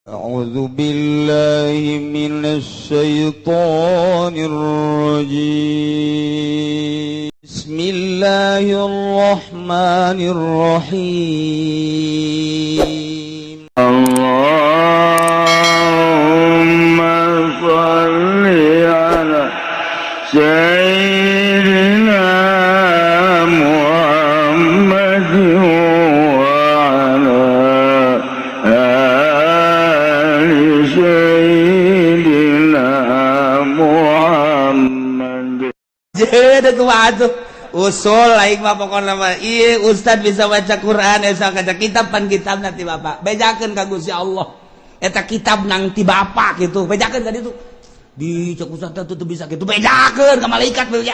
أعوذ بالله من الشيطان الرجيم بسم الله الرحمن الرحيم اللهم صل على سيدنا محمد وعلى آل سيدنا محمد. Jadi kuat usul lain mah pokokna mah ieu ustad bisa baca Quran bisa baca kitab pan kitab nanti bapak bejakeun ka Gusti Allah eta kitab nang ti bapak gitu bejakeun ka ditu di cek ustad teh bisa gitu bejakeun ka malaikat beja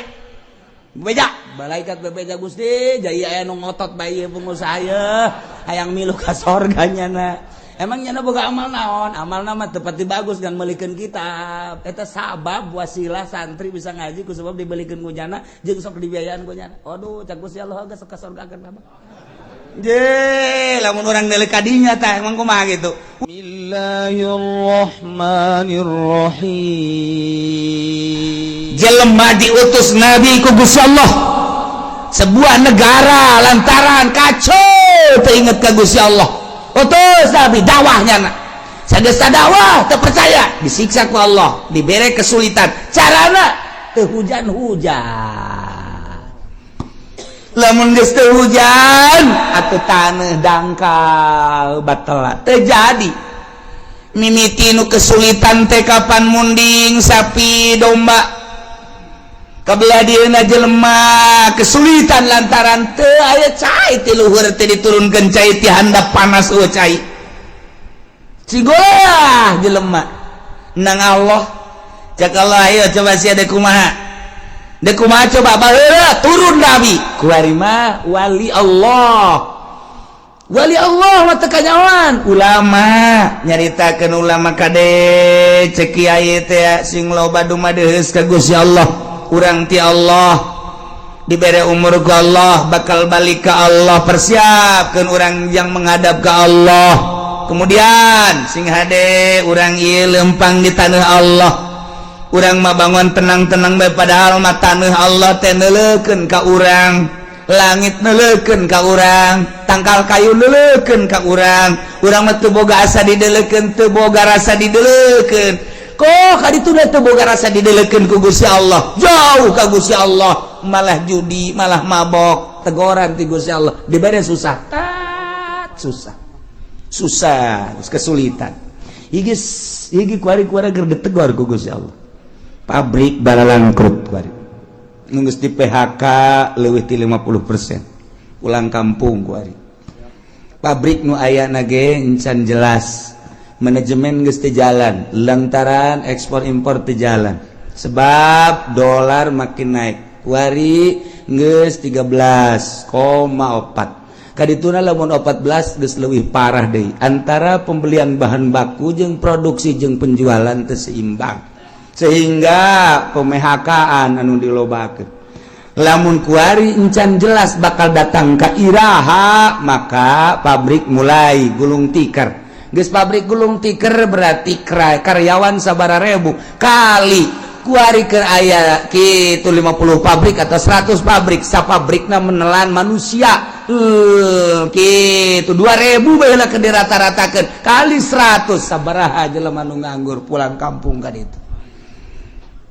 malaikat bebeja Gusti jai aya nu ngotot bae pengusaha ieu hayang milu ka sorganya na. Emangnya boga amal naon? Amalna mah tepati bagus kan melikeun kitab. Eta sabab wasilah santri bisa ngaji ku sebab dibelikeun ku jana jeung sok dibiayaan ku jana. Aduh, cak Gusti Allah geus sok ka surgakeun Bapak. Je, lamun urang neuleuh ka dinya tah emang kumaha gitu. Bismillahirrahmanirrahim. Jelema diutus Nabi ku Gusti Allah. Sebuah negara lantaran kacau teu inget ka Gusti Allah. Utus Nabi dakwahnya nak sagesa dakwah terpercaya disiksa ku Allah dibere kesulitan carana teu hujan-hujan lamun geus teu hujan atuh taneuh dangkal batal teu jadi mimiti nu kesulitan teh kapan munding sapi domba kabelah dieuna jelema kesulitan lantaran teu aya cai ti luhur teh diturunkeun cai ti handap panas eueuh cai cigolah jelema nang Allah cak Allah ayo coba sia de kumaha coba baheula turun nabi kuari mah wali Allah mah teu kanyawan ulama nyaritakeun ulama kade cek kiai teh sing loba dumadeus ka Gusti Allah urang ti Allah diberi umur ke Allah bakal balik ke Allah persiapkan orang yang menghadap ke Allah kemudian sing hade urang ieu lempang di tanah Allah urang mah bangun tenang-tenang bae padahal mah tanah Allah teh neuleukeun ka urang langit neuleukeun ka urang tangkal kayu neuleukeun ka urang mah teu boga asa dideuleukeun teu boga rasa dideuleukeun kok kaditu teu boga rasa dideuleukeun ku Gusti Allah jauh ka Gusti Allah malah judi malah mabok teguran ti Gusti Allah dibere susah kesulitan higi kuari-kuari keur ditegor ku Gusti Allah pabrik balalangkrut kuari nu geus di PHK leuwih ti 50% ulang kampung kuari pabrik nu aya ge encan jelas manajemen geus teu jalan lantaran ekspor impor teu jalan sebab dolar makin naik kuari geus 13,4 kadituna lamun 14 geus leuwih parah deui antara pembelian bahan baku jeung produksi jeung penjualan teu seimbang sehingga PMHK-an anu dilobakeun lamun kuari encan jelas bakal datang ka iraha maka pabrik mulai gulung tikar geus pabrik gulung tikar berarti karyawan sabaraha ribu kali kuari keur aya kitu 50 pabrik atau 100 pabrik sapabrikna menelan manusia kitu 2000 baheula keur dirata-ratakeun kali 100 sabaraha jelema nu nganggur pulang kampung ka ditu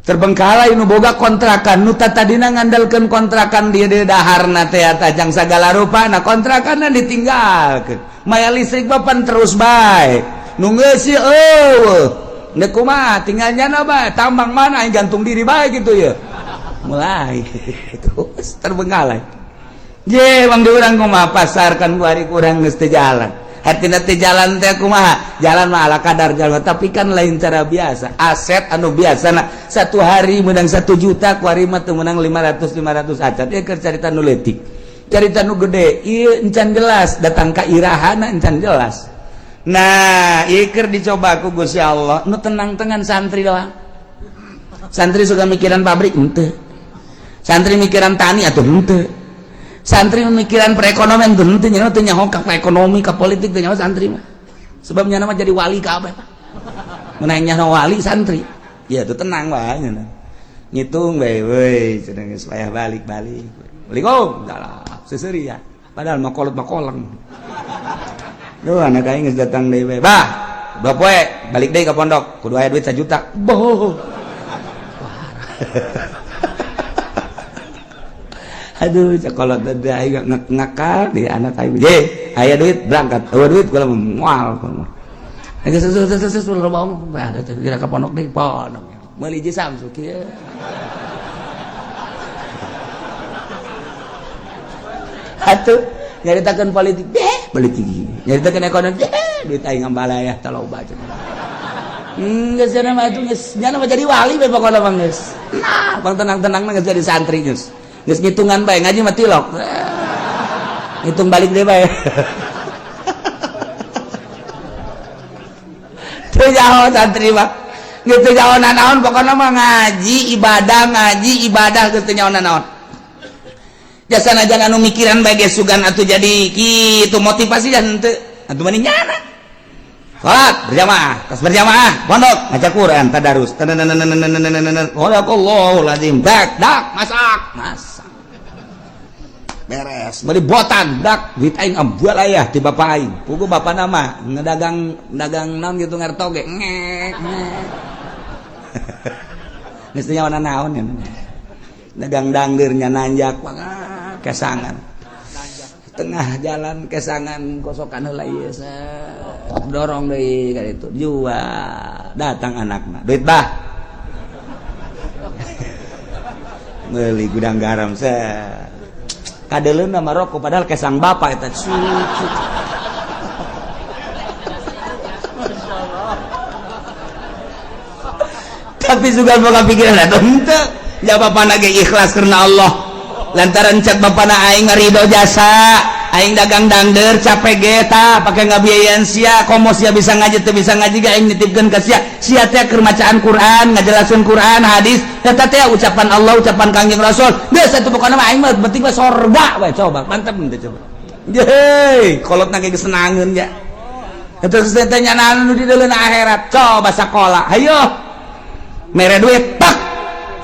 terbengkalai nu boga kontrakan nu tadina ngandalkeun kontrakan di daharna teh tajang sagala rupana kontrakanna ditinggalkeun maya listrik bapan terus bae nu geus eueuh da kumaha tinggal nyana bae tambang mana yang gantung diri bae gitu ya mulai terus terbengkalai je bang urang kumaha pasarkan kuari kurang geus teu jalan hatina teh jalan teh kumaha jalan mah ala kadar jalan tapi kan lain cara biasa aset anu biasana satu hari menang 1 juta kuari mah teu menang 500 acat ieu keur carita nu leutik carita nu gede ieu encan jelas datang ka irahana encan jelas nah ieu keur dicoba ku Gusti Allah nu tenang-tenang santri doang santri suka mikiran pabrik henteu santri mikiran tani atuh henteu santri mikiran perekonomian tuh teu nyaho ka ekonomi ka politik teu nyaho santri mah sebabnya nama jadi wali kabeh menangnya wali santri ya tuh tenang wae ngitung bae weuy cenah geus wayah balik Assalamualaikum salah seuseuri ya padahal makolot-makolang duh anak aing geus datang deui bae bah udah poe balik deui ka pondok kudu aya duit 1 juta boh aduh cakolot teh aing ngakal di anak aing je aya duit berangkat eueuh duit kula moal geus susul loba ada teh kira ka pondok deui pondok meuli je Samsu kieu atuh nyaritakeun politik politik nyaritakeun ekonomi duit aing ngambalaya teh loba cenah geus cenah mah atuh geus nya mah jadi wali bae pokona mah geus nah bang tenang-tenang geus jadi santri geus ngitungan bae ngaji mah tilok ngitung balik deh bae teu jauh santri mah geus teu jauh naon pokona mah ngaji ibadah geus teu nyaho naon jasana jangan anu mikiran bae geus sugan atuh jadi kitu motivasi dan teu atuh mani nyana salat berjamaah pondok ngaca Quran tadarus Allahu lazim dak masak beres beli botan dak duit aing ambual aya ti bapak aing puguh bapak nama ngadagang naon gitu ngertoge ngek geus teu nyawana naon ya dagang dangdeurnya nanjak kesangan tengah jalan kesangan kosokan heula ieu dorong deui ka ditu jual datang anakna duit bah meuli gudang garam kadeleun mah rokok padahal kesang bapak eta tapi juga boga pikiran atuh henteu ya bapana ge ikhlas karena Allah lantaran cek bapana aing ngarido jasa aing dagang dangdeur capek ge tah pake ngabiayaeun sia komo sia bisa ngaji teu bisa ngaji ge aing nitipkeun ka sia teh keur macaan Quran ngajelaskeun Quran hadis eta teh ucapan Allah ucapan Kangjeng Rasul geus atuh pokona mah aing mah penting mah sorga we coba mantep teh coba yeay kolotna ge senangeun ya eta teh nyana anu di dalam akhirat coba sakola hayo mere duit tak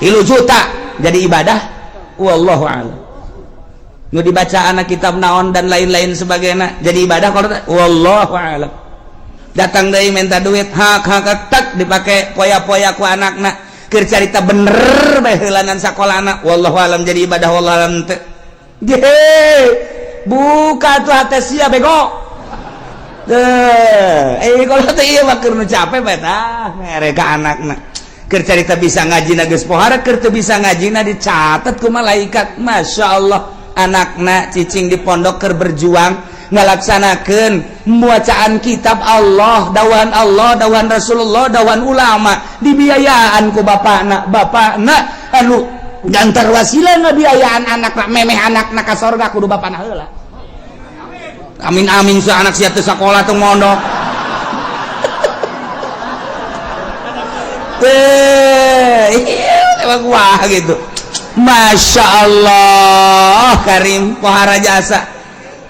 3 juta jadi ibadah wallahu a'lam nu dibaca anak kitab naon dan lain-lain sebagainya jadi ibadah kalau wallahu a'lam datang deui minta duit hak tak dipake poya-poya ku anakna keur carita bener bae heulanan sakolana wallahu a'lam jadi ibadah wallahu a'lam teh buka tuh hati sia bego kalau teh ieu mah keur nu capek bae tah mere ka anakna keur carita bisa ngajina geus pohara keur teu bisa ngajina dicatet ku malaikat masyaallah anakna cicing di pondok keur berjuang ngalaksanakeun bacaan kitab Allah dawan Rasulullah dawan ulama dibiayaan ku bapakna anu gantar wasilah ngabiayaan anakna memeh anakna ka sorga kudu bapana heula amin sa anak sia teu sakola teu mondok emang wah gitu Masya Allah Karim pohara jasa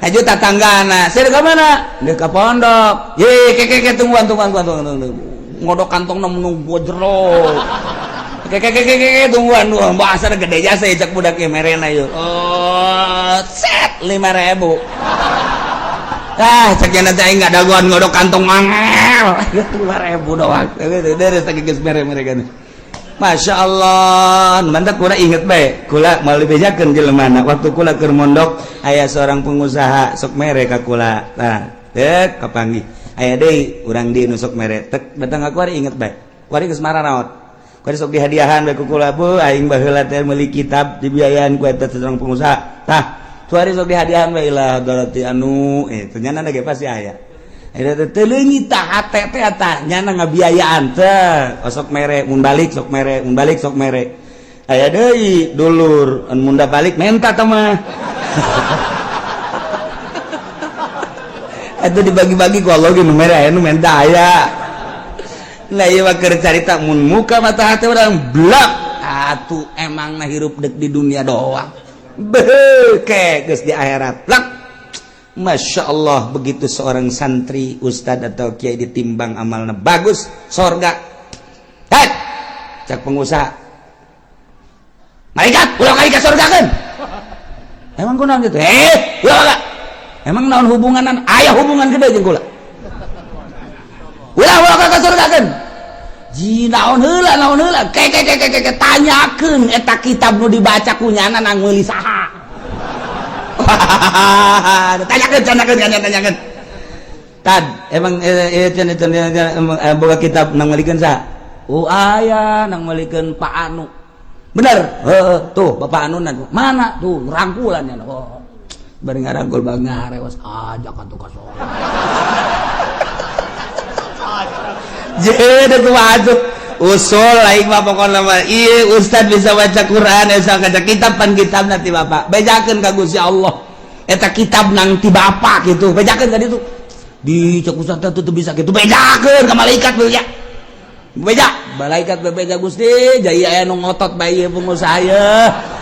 aja tatanggana saya ke mana dia ke pondok ye keke tungguan ngodok kantong nemu bojro keke tungguan bahasa gede jasa ya cak budak ya merena yuk set 5.000 cak jana teh enggak daguan ngodok kantong angel 5.000 doang dari tadi geus mere-mere Masya Allah mantap kula inget baik kula mau dibejakeun jelemana waktu kula keur mondok aya seorang pengusaha sok mere ka kula nah tek kapanggih aya deui urang di nu sok mere tek datang ka kuari inget baik kuari geus marah naon kuari sok dihadiahan bae ku kula bu aing baheula teh meuli kitab dibiayaan ku eta seorang pengusaha tah kuari sok dihadiahan bae lah garati anu ternyata ge pasti aya eta teh leungit tah hate teh eta nyana ngabiayaan teh sok mere mun balik sok mere aya deui dulur mun da balik menta teh mah eta dibagi-bagi ku Allah ge nu mere aya nu menta aya nah ieu mah keur carita mun muka mata hate urang blak atuh emang na hirup deuk di dunia doang beuh ke geus di akhirat lak Masya Allah, begitu seorang santri, ustad atau kiai ditimbang amalnya bagus, sorga. Hei, cak pengusaha, malaikat, ulah kali ke sorga kan? Emang kunaon gitu? Ulah, emang naon hubunganan? Ayah hubungan gede jeung kula. Ulah ke sorga kan? Ji naon heula, ke tanyakeun eta kitab nu dibaca kunyana nang meuli saha. tanyakan tad emang boga kitab nang malikeun saha? Aya nang malikeun Pak Anu. Bener? Tuh Bapak Anu mana tuh rangkulannya. Bari ngarangkul bang ngarewas aja kan tuh kasor. Jadi tuh masuk usul lain mah pokoknya mah iya ustad bisa baca Quran bisa baca kitab pan kitab nanti bapak bejakan ka Gusti Allah eta kitab nang ti bapak gitu bejakan tadi tuh di cek ustad tuh bisa gitu bejakan ka malaikat beja malaikat bebeja Gusti jadi aya nu ngotot bae pengusaha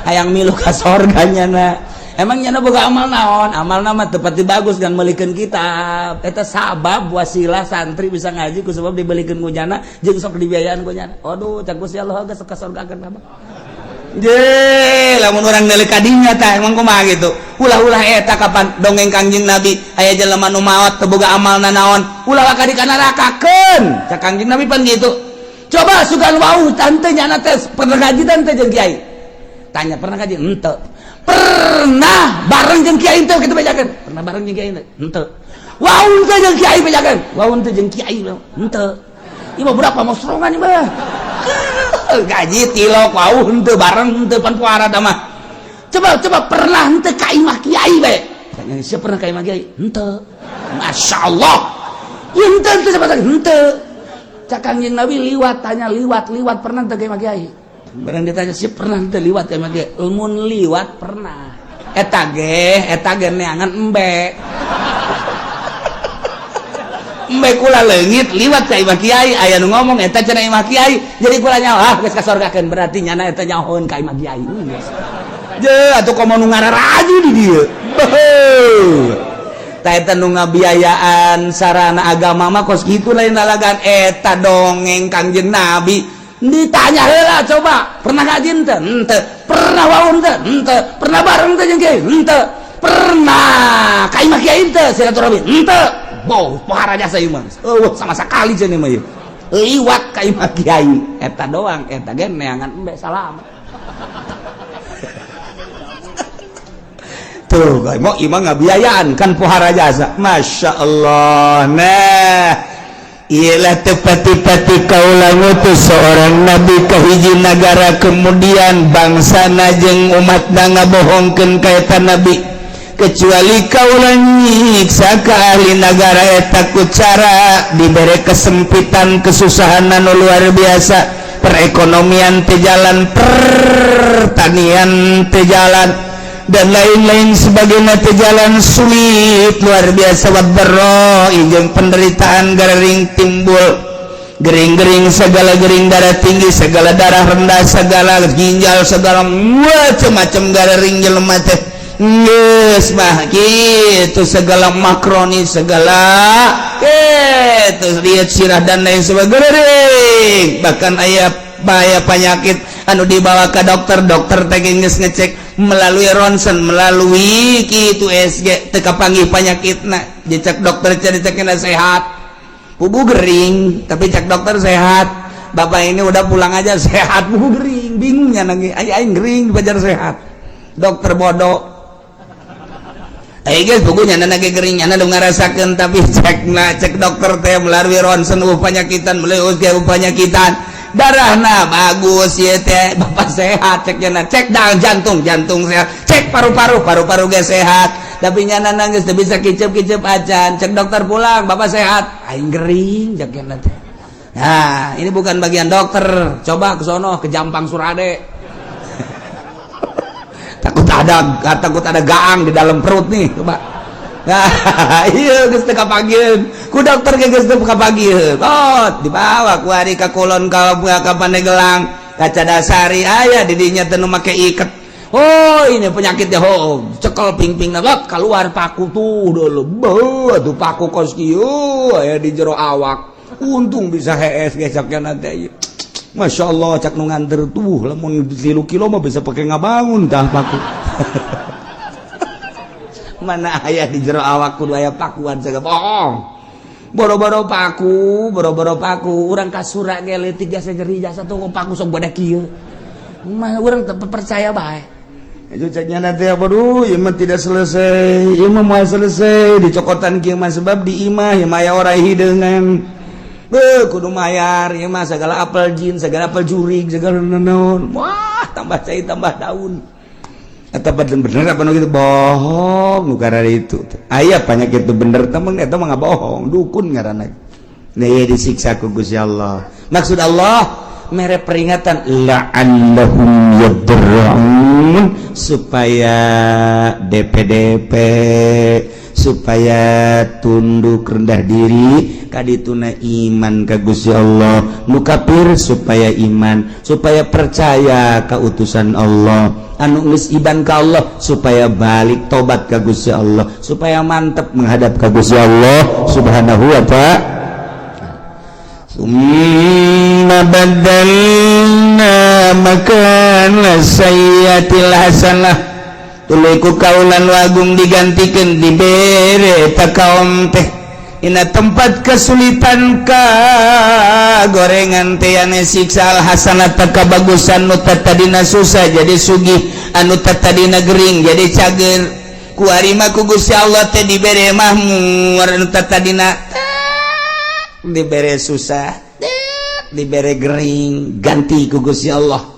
hayang milu ka sorganya na. Emang nyana boga amal naon? Amal nama tepati bagus dan melikeun kitab. Eta sabab wasilah santri bisa ngaji ku sebab dibelikeun ku nyana jeung sok dibiayaan ku nyana. Aduh, cak Gusti Allah geus kasorgakeun Bapak. Je, lamun urang neuleuh ka dinya tah emang kumaha gitu. Ulah-ulah eta kapan dongeng Kangjeng Nabi aya jelema nu maot teu boga amalna naon. Ulah ka di nerakakeun. Cak Kangjeng Nabi pan gitu. Coba sugan wau tante nyana teh pernah ngaji tante jeung kiai. Tanya pernah ngaji? Henteu. Pernah bareng jeung kiai teh kitu bejakeun. Pernah bareng jeung kiai teh? Henteu. Waun teh jeung kiai bejakeun. Waun teh jeung kiai henteu. Ieu mah budak pamosrongan ieu mah. Gaji tilok waun teu bareng henteu pan puara da mah. Coba pernah henteu ka imah kiai bae. Tanya siapa pernah ka imah kiai? Henteu. Masyaallah. Henteu teh sabada henteu. Cak Kangjeng Nabi liwat tanya liwat pernah teu ka imah kiai? Barang ditanya sih pernah teh liwat emang ge mun liwat pernah eta ge neangan embe kula leungit liwat ka imah kiai aya nu ngomong eta cenah imah kiai jadi kula nyawa geus kasorgakeun berarti nyana eta nyahoeun ka imah kiai je atuh komo nu ngararaju di dieu tah eta nu ngabiayaan sarana agama mah kos kitu lain lalagan eta dongeng Kangjeng Nabi. Ditanya heula coba pernah ngaji henteu? Henteu. Pernah waun teh? Henteu. Pernah bareng teh jeung kiai? Henteu. Pernah ka imah kiai teh silaturahmi? Henteu. Boh, pohara jasa ieu mah. Sama sakali cenah mah ieu. Liwat ka imah kiai eta doang, eta ge neangan embe salam. Tuh, mau imah ngabiayaan kan pohara jasa. Masya Allah. Nah, ialah tepati-pati kaulah ngutus seorang nabi ke hiji negara kemudian bangsa najeng umat ngabohongkeun ka eta nabi kecuali kaulah nyiksa ka ahli negara eta ku cara dibere kesempitan kesusahan anu luar biasa perekonomian teu jalan pertanian teu jalan dan lain-lain sebagainya teu jalan sulit luar biasa wadbarro jeung penderitaan garing timbul gering-gering segala gering darah tinggi segala darah rendah segala ginjal segala macam-macam garing jelema teh geus mah kitu segala makroni segala kitu lihat sirah dan lain sebagainya bahkan aya bahaya penyakit anu dibawa ke dokter teh geus ngecek melalui ronsen melalui kitu SG teu kapanggih panyakitna dicek dokter dicekna sehat pugu gering tapi cek dokter sehat bapak ini udah pulang aja sehat pugu gering bingungnya lagi aing gering dibajar sehat dokter bodoh guys pugunya nage gering ana udah ngarasakeun tapi cek dokter teh melalui ronsen penyakitan melalui SG penyakitan darahna bagus ya teh bapak sehat cek jantung sehat cek paru-paru ge sehat tapi nyana nangis teu bisa kicep acan cek dokter pulang bapak sehat aing gering cekna teh nah ini bukan bagian dokter coba ke sono ke Jampang Surade takut ada gaang di dalam perut nih coba nah iya geus teu kapagieun ku dokter ge geus teu kapagieun dibawa ku ari ka kulon ka Pandeglang ka Cadasari aya di dinya teu nu make iket Oh ini penyakitnya cekel ping-ping nagot keluar paku tuh dulu tuh paku kos kieu aya di jero awak untung bisa hees gesaknya nanti Masya Allah cak nu nganter tuh lamun 3 kilo mah bisa pakai ngabangun tah paku mana aya di jero awak kudu aya pakuan segala bohong boro-boro paku urang kasura ge leutik jasa jeri jasa tuh paku sok bada kieu mah urang teu percaya bae itu caknya nanti apa dulu ieu mah tidak selesai ieu mah moal selesai dicokotan kieu mah sebab di imah ieu mah aya orang hideungan kudu mayar ieu mah segala apel jin segala apel jurig segala naon wah tambah cai tambah daun eta bener apa nu kitu bohong nu karana itu aya penyakit itu bener temen eta mah ngabohong dukun ngaranna nih disiksa ku Gusti Allah maksud Allah mere peringatan la'allahum yadra'un supaya DP supaya tunduk rendah diri kadituna iman ka Gusti Allah nu kafir supaya iman supaya percaya ka utusan Allah anu geus iban ka Allah supaya balik tobat ka Gusti Allah supaya mantep menghadap ka Gusti Allah subhanahu wa ta'ala summa badalna makana sayyatil hasanah tuluy ku kaulan wagung digantikeun dibere ta kaum teh ina tempat kesulitan ka gorengan teh ane siksa al hasanat ka bagusan nu tadina susah jadi sugih anu tadina gering jadi cager ku ari mah ku Gusti Allah teh dibere mahmur anu tadina dibere susah dibere gering ganti ku Gusti Allah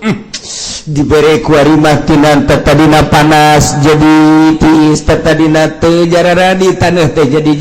dibere ku ari mah tina tadina panas jadi tiis tadina teu jararadi taneuh teh jadi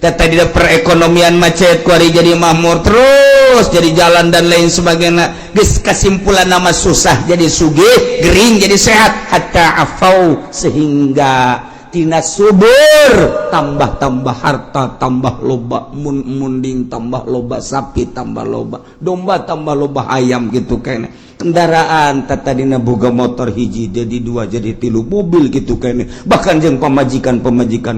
tadina perekonomian macet ku ari jadi makmur terus jadi jalan dan lain sebagainya geus kasimpulan nama susah jadi sugih gering jadi sehat hatta afau sehingga tina subur tambah harta tambah loba munding tambah loba sapi tambah loba domba tambah loba ayam gitu kene kendaraan tadina boga motor hiji jadi 2 jadi 3 mobil gitu kene bahkan jeung pamajikan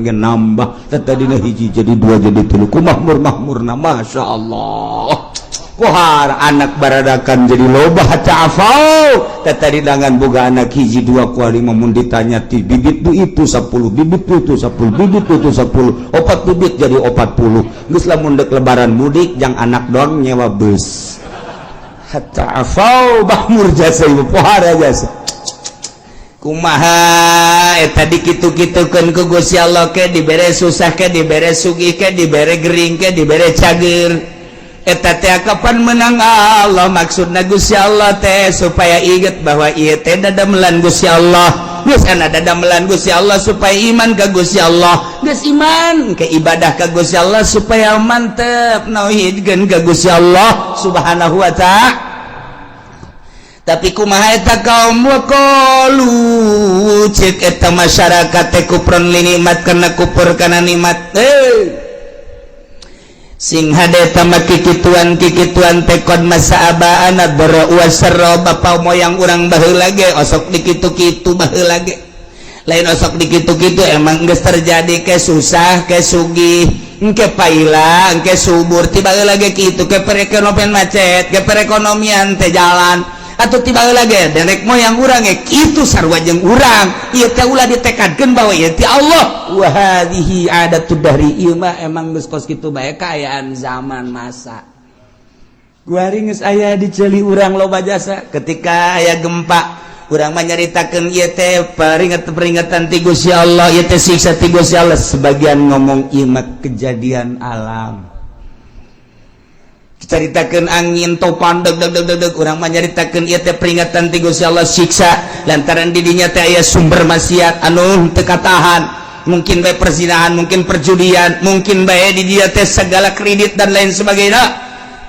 ge nambah tadina hiji jadi 2 jadi 3 ku makmurna masyaallah kohar anak baradakan jadi loba hatta afau tadi dangan boga anak hiji 2 kuari mun ditanya ti bibit tu itu 10 bibit itu 10 bibit itu 10 opat bibit jadi 40 geus lamun dek lebaran mudik jang anak dong nyewa bus hatta afau bahmur jasa ieu pohar jasa kumaha eta dikitu-kitukeun ku Gusti Allah ke dibere susah ke dibere sugih ke dibere gering ke dibere cager eta teh kapan menang Allah maksudna Gusti Allah teh supaya inget bahwa ieu teh dadamelan Gusti Allah geus ana dadamelan Gusti Allah supaya iman ka Gusti Allah geus iman ke ibadah ka Gusti Allah supaya mantep nauhidkeun ka Gusti Allah subhanahu wa ta'ala tapi kumaha eta kaum waqalu cek eta masyarakat teh kufrun nikmat kana kufur kana nikmat sing hade tamak kikituan tekon masa abaana bara wasara bapa moyang urang baheula ge osok dikitu-kitu baheula ge lain osok dikitu-kitu emang geus terjadi ke susah ke sugih engke paila engke subur tiba heula ge kitu ke perekonomian macet ke perekonomian teh jalan atau tiba lagi derek moyang urang kitu sarua jeung urang ieu teh ulah ditekadkeun bahwa ieu ti Allah wa hadhihi adatud dahri ieu mah emang geus kos kitu bae kaayaan zaman masa guari geus aya di ceuli urang loba jasa ketika aya gempa urang mah nyaritakeun ieu teh peringatan ti Gusti Allah ieu teh siksa ti Gusti Allah sebagian ngomong ieu mah kejadian alam ceritakan angin topan deg urang mah nyaritakeun ieu teh peringatan ti Gusti Allah siksa lantaran di dinya teh aya sumber maksiat anu teu katahan mungkin bae perzinahan mungkin perjudian mungkin bae di dinya teh segala kredit dan lain sebagainya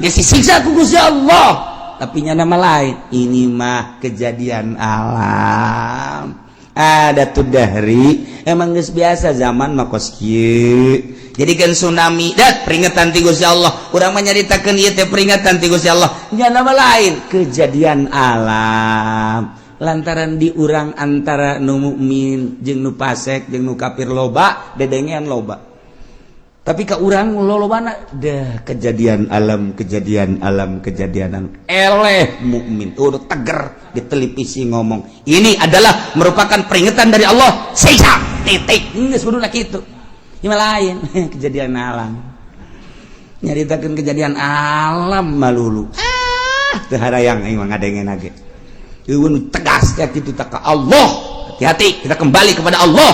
geus disiksa ku Gusti Allah tapi nya nama lain ini mah kejadian alam adatud dahri emang geus biasa zaman mah kos kieu jadikan tsunami dat peringatan ti Gusti Allah urang mah nyaritakeun ieu teh peringatan ti Gusti Allah nya nama lain kejadian alam lantaran diurang antara nu mukmin jeung nu fasik jeung nu kafir loba dedengean loba tapi ka urang lolobana dah kejadian alam eleh mukmin udah teger di televisi ngomong ini adalah merupakan peringatan dari Allah siksa titik geus kuduna kitu ieu lain kejadian alam nyaritakeun kejadian alam malulu teu harayang aing mah ngadengen age eueun tegas ya kitu tak ka Allah hati-hati kita kembali kepada Allah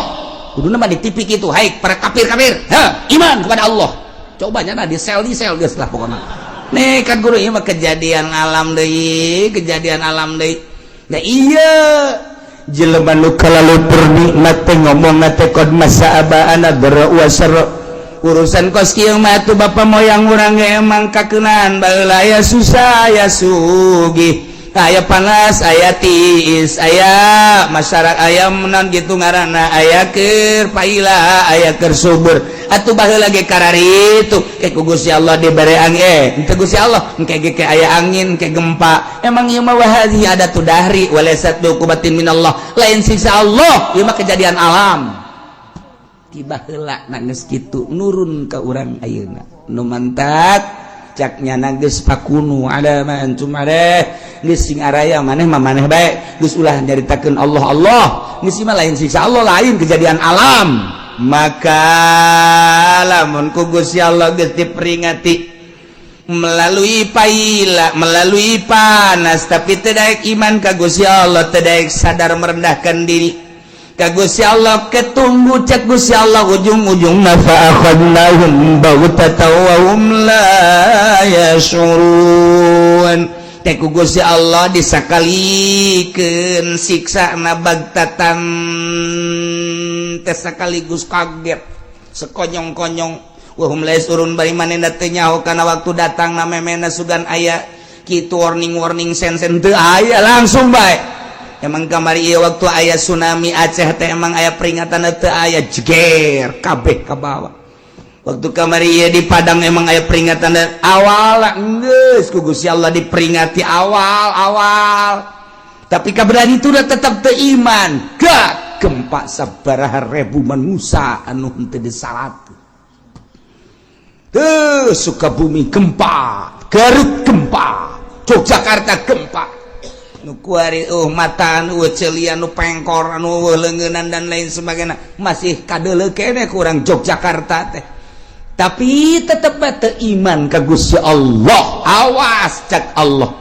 kuduna mah di TV kitu hai para kafir iman kepada Allah cobanya di sel geus lah pokona nekat guru ieu mah kejadian alam deui da iya jelema nu kalalu nikmat teh ngomongna teh qad masa'abana dara wa syarra urusan kos kieu mah atuh bapa moyang urang ge emang kakeunaan baheula aya susah aya sugih aya panas aya tiis aya masyarakat aya menan gitu ngaranna aya keur paila aya keur subur atuh baheula ge kararitu ke Gusti Allah dibere angin teu Gusti Allah engke ge aya angin ke gempa emang ieu mah wahadhi ada tu dahri walaysat biqubatin minallah lain siksa Allah ieu mah kejadian alam tiba heula na geus kitu nurun ka urang ayeuna nu mantak caknya nanggeus pakunu ada mah antum ada geus sing araya maneh mah maneh bae geus ulah nyaritakeun Allah geus mah lain siksa Allah lain kejadian alam maka lamun ku Gusti Allah geus diperingati melalui paila melalui panas tapi teu daek iman ka Gusti Allah teu daek sadar merendahkan diri ka Gusti Allah ketunggu cek Gusti Allah ujung-ujungna fa akhadnahum baghtatan wa hum la yashurun teh ku Gusti Allah disakalikeun siksana baghtatan teh sakaligus kaget sekonyong-konyong wa hum la yashurun bari manehna teu nyaho kana waktu datang na memena sugan aya kitu warning sen-sen teu aya langsung bae emang kamari ieu waktu aya tsunami Aceh teh emang aya peringatan teu aya jeger kabeh ka bawah waktu kamari ieu di Padang emang aya peringatan awal geus ku Gusti Allah diperingati awal tapi kaberani itu udah tetap teu iman gak gempa sabaraha ribu manusia anu henteu disalat Sukabumi gempa Garut gempa Yogyakarta gempa nu kuari mata anu ceulian nu pengkor anu leungeunnan dan lain sebagainya masih kadeuleu keneh kurang Yogyakarta teh tapi tetep teu iman ka Gusti Allah awas cak Allah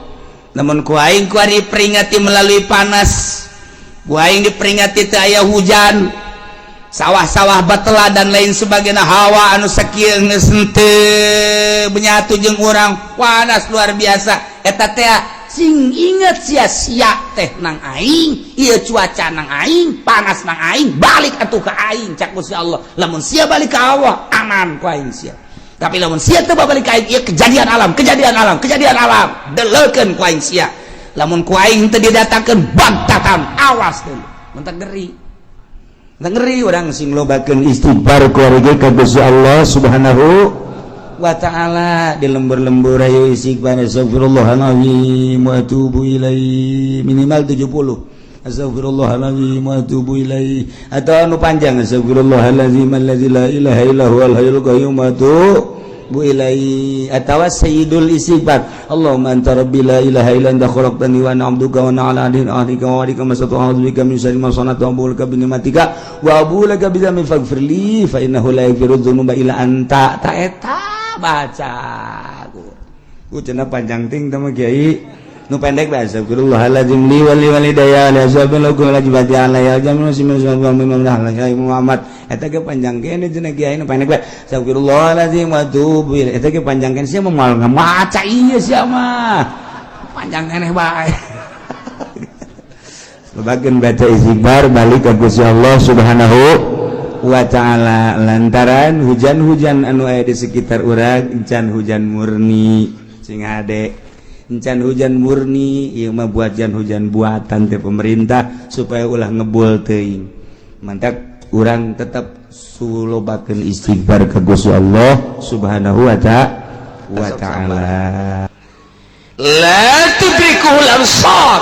namun ku aing kuari peringati melalui panas ku aing diperingati teu aya hujan sawah-sawah batela dan lain sebagainya hawa anu sakieu geus teu benyatu jeung urang panas luar biasa eta teh sing inget sia-sia teh nang aing ieu cuaca nang aing panas nang aing balik atuh ka aing cak Gusti Allah lamun sia balik ka Allah aman ku aing sia tapi lamun sia teu balik ka aing ieu kejadian alam deleukeun ku aing sia lamun ku aing teu didatakeun baghtatan awas deui mun teu ngeri urang sing lobakeun istighfar keluarga ka Gusti Allah Subhanahu wa ta'ala di lembur-lembur ayo istighfar astagfirullahaladzim wa atubu ilaihi minimal 70 astagfirullahaladzim wa atubu ilaihi atau anu panjang astagfirullahaladzim alladzi la ilaha illa huwal hayyul qayyum wa atubu ilaihi atau sayyidul istighfar Allahumma anta rabbi la ilaha illa anta khalaqtani wa ana 'abduka wa ana 'ala ahdika wa wa'dika masata'tu bika min syarri ma sana'tu wa a'udzu bi ni'matika wa a'udzu laka bi dzambi faghfirli fa innahu la yaghfiru dzunuba illa anta ta eta baca ku cenah panjang ting teh Kiai nu pendek bae astagfirullahaladzim li wali walidayya la sabilakum la jibati alayya jamu simin Muhammad eta ge panjang kene cenah Kiai nu pendek bae astagfirullahaladzim wa tubu ilaihi eta ge panjang kene sia moal ngamaca ieu sia mah panjang keneh bae bagian baca istighfar balik ke Gusti Allah Subhanahu wa ta'ala lantaran hujan-hujan anu aya di sekitar urang encan hujan murni sing hade encan hujan murni ieu mah hujan buatan teh pemerintah supaya ulah ngebul teuing mantap urang tetap sulobakeun istighfar ka Gusti Allah Subhanahu wa ta'ala la tudrikul absar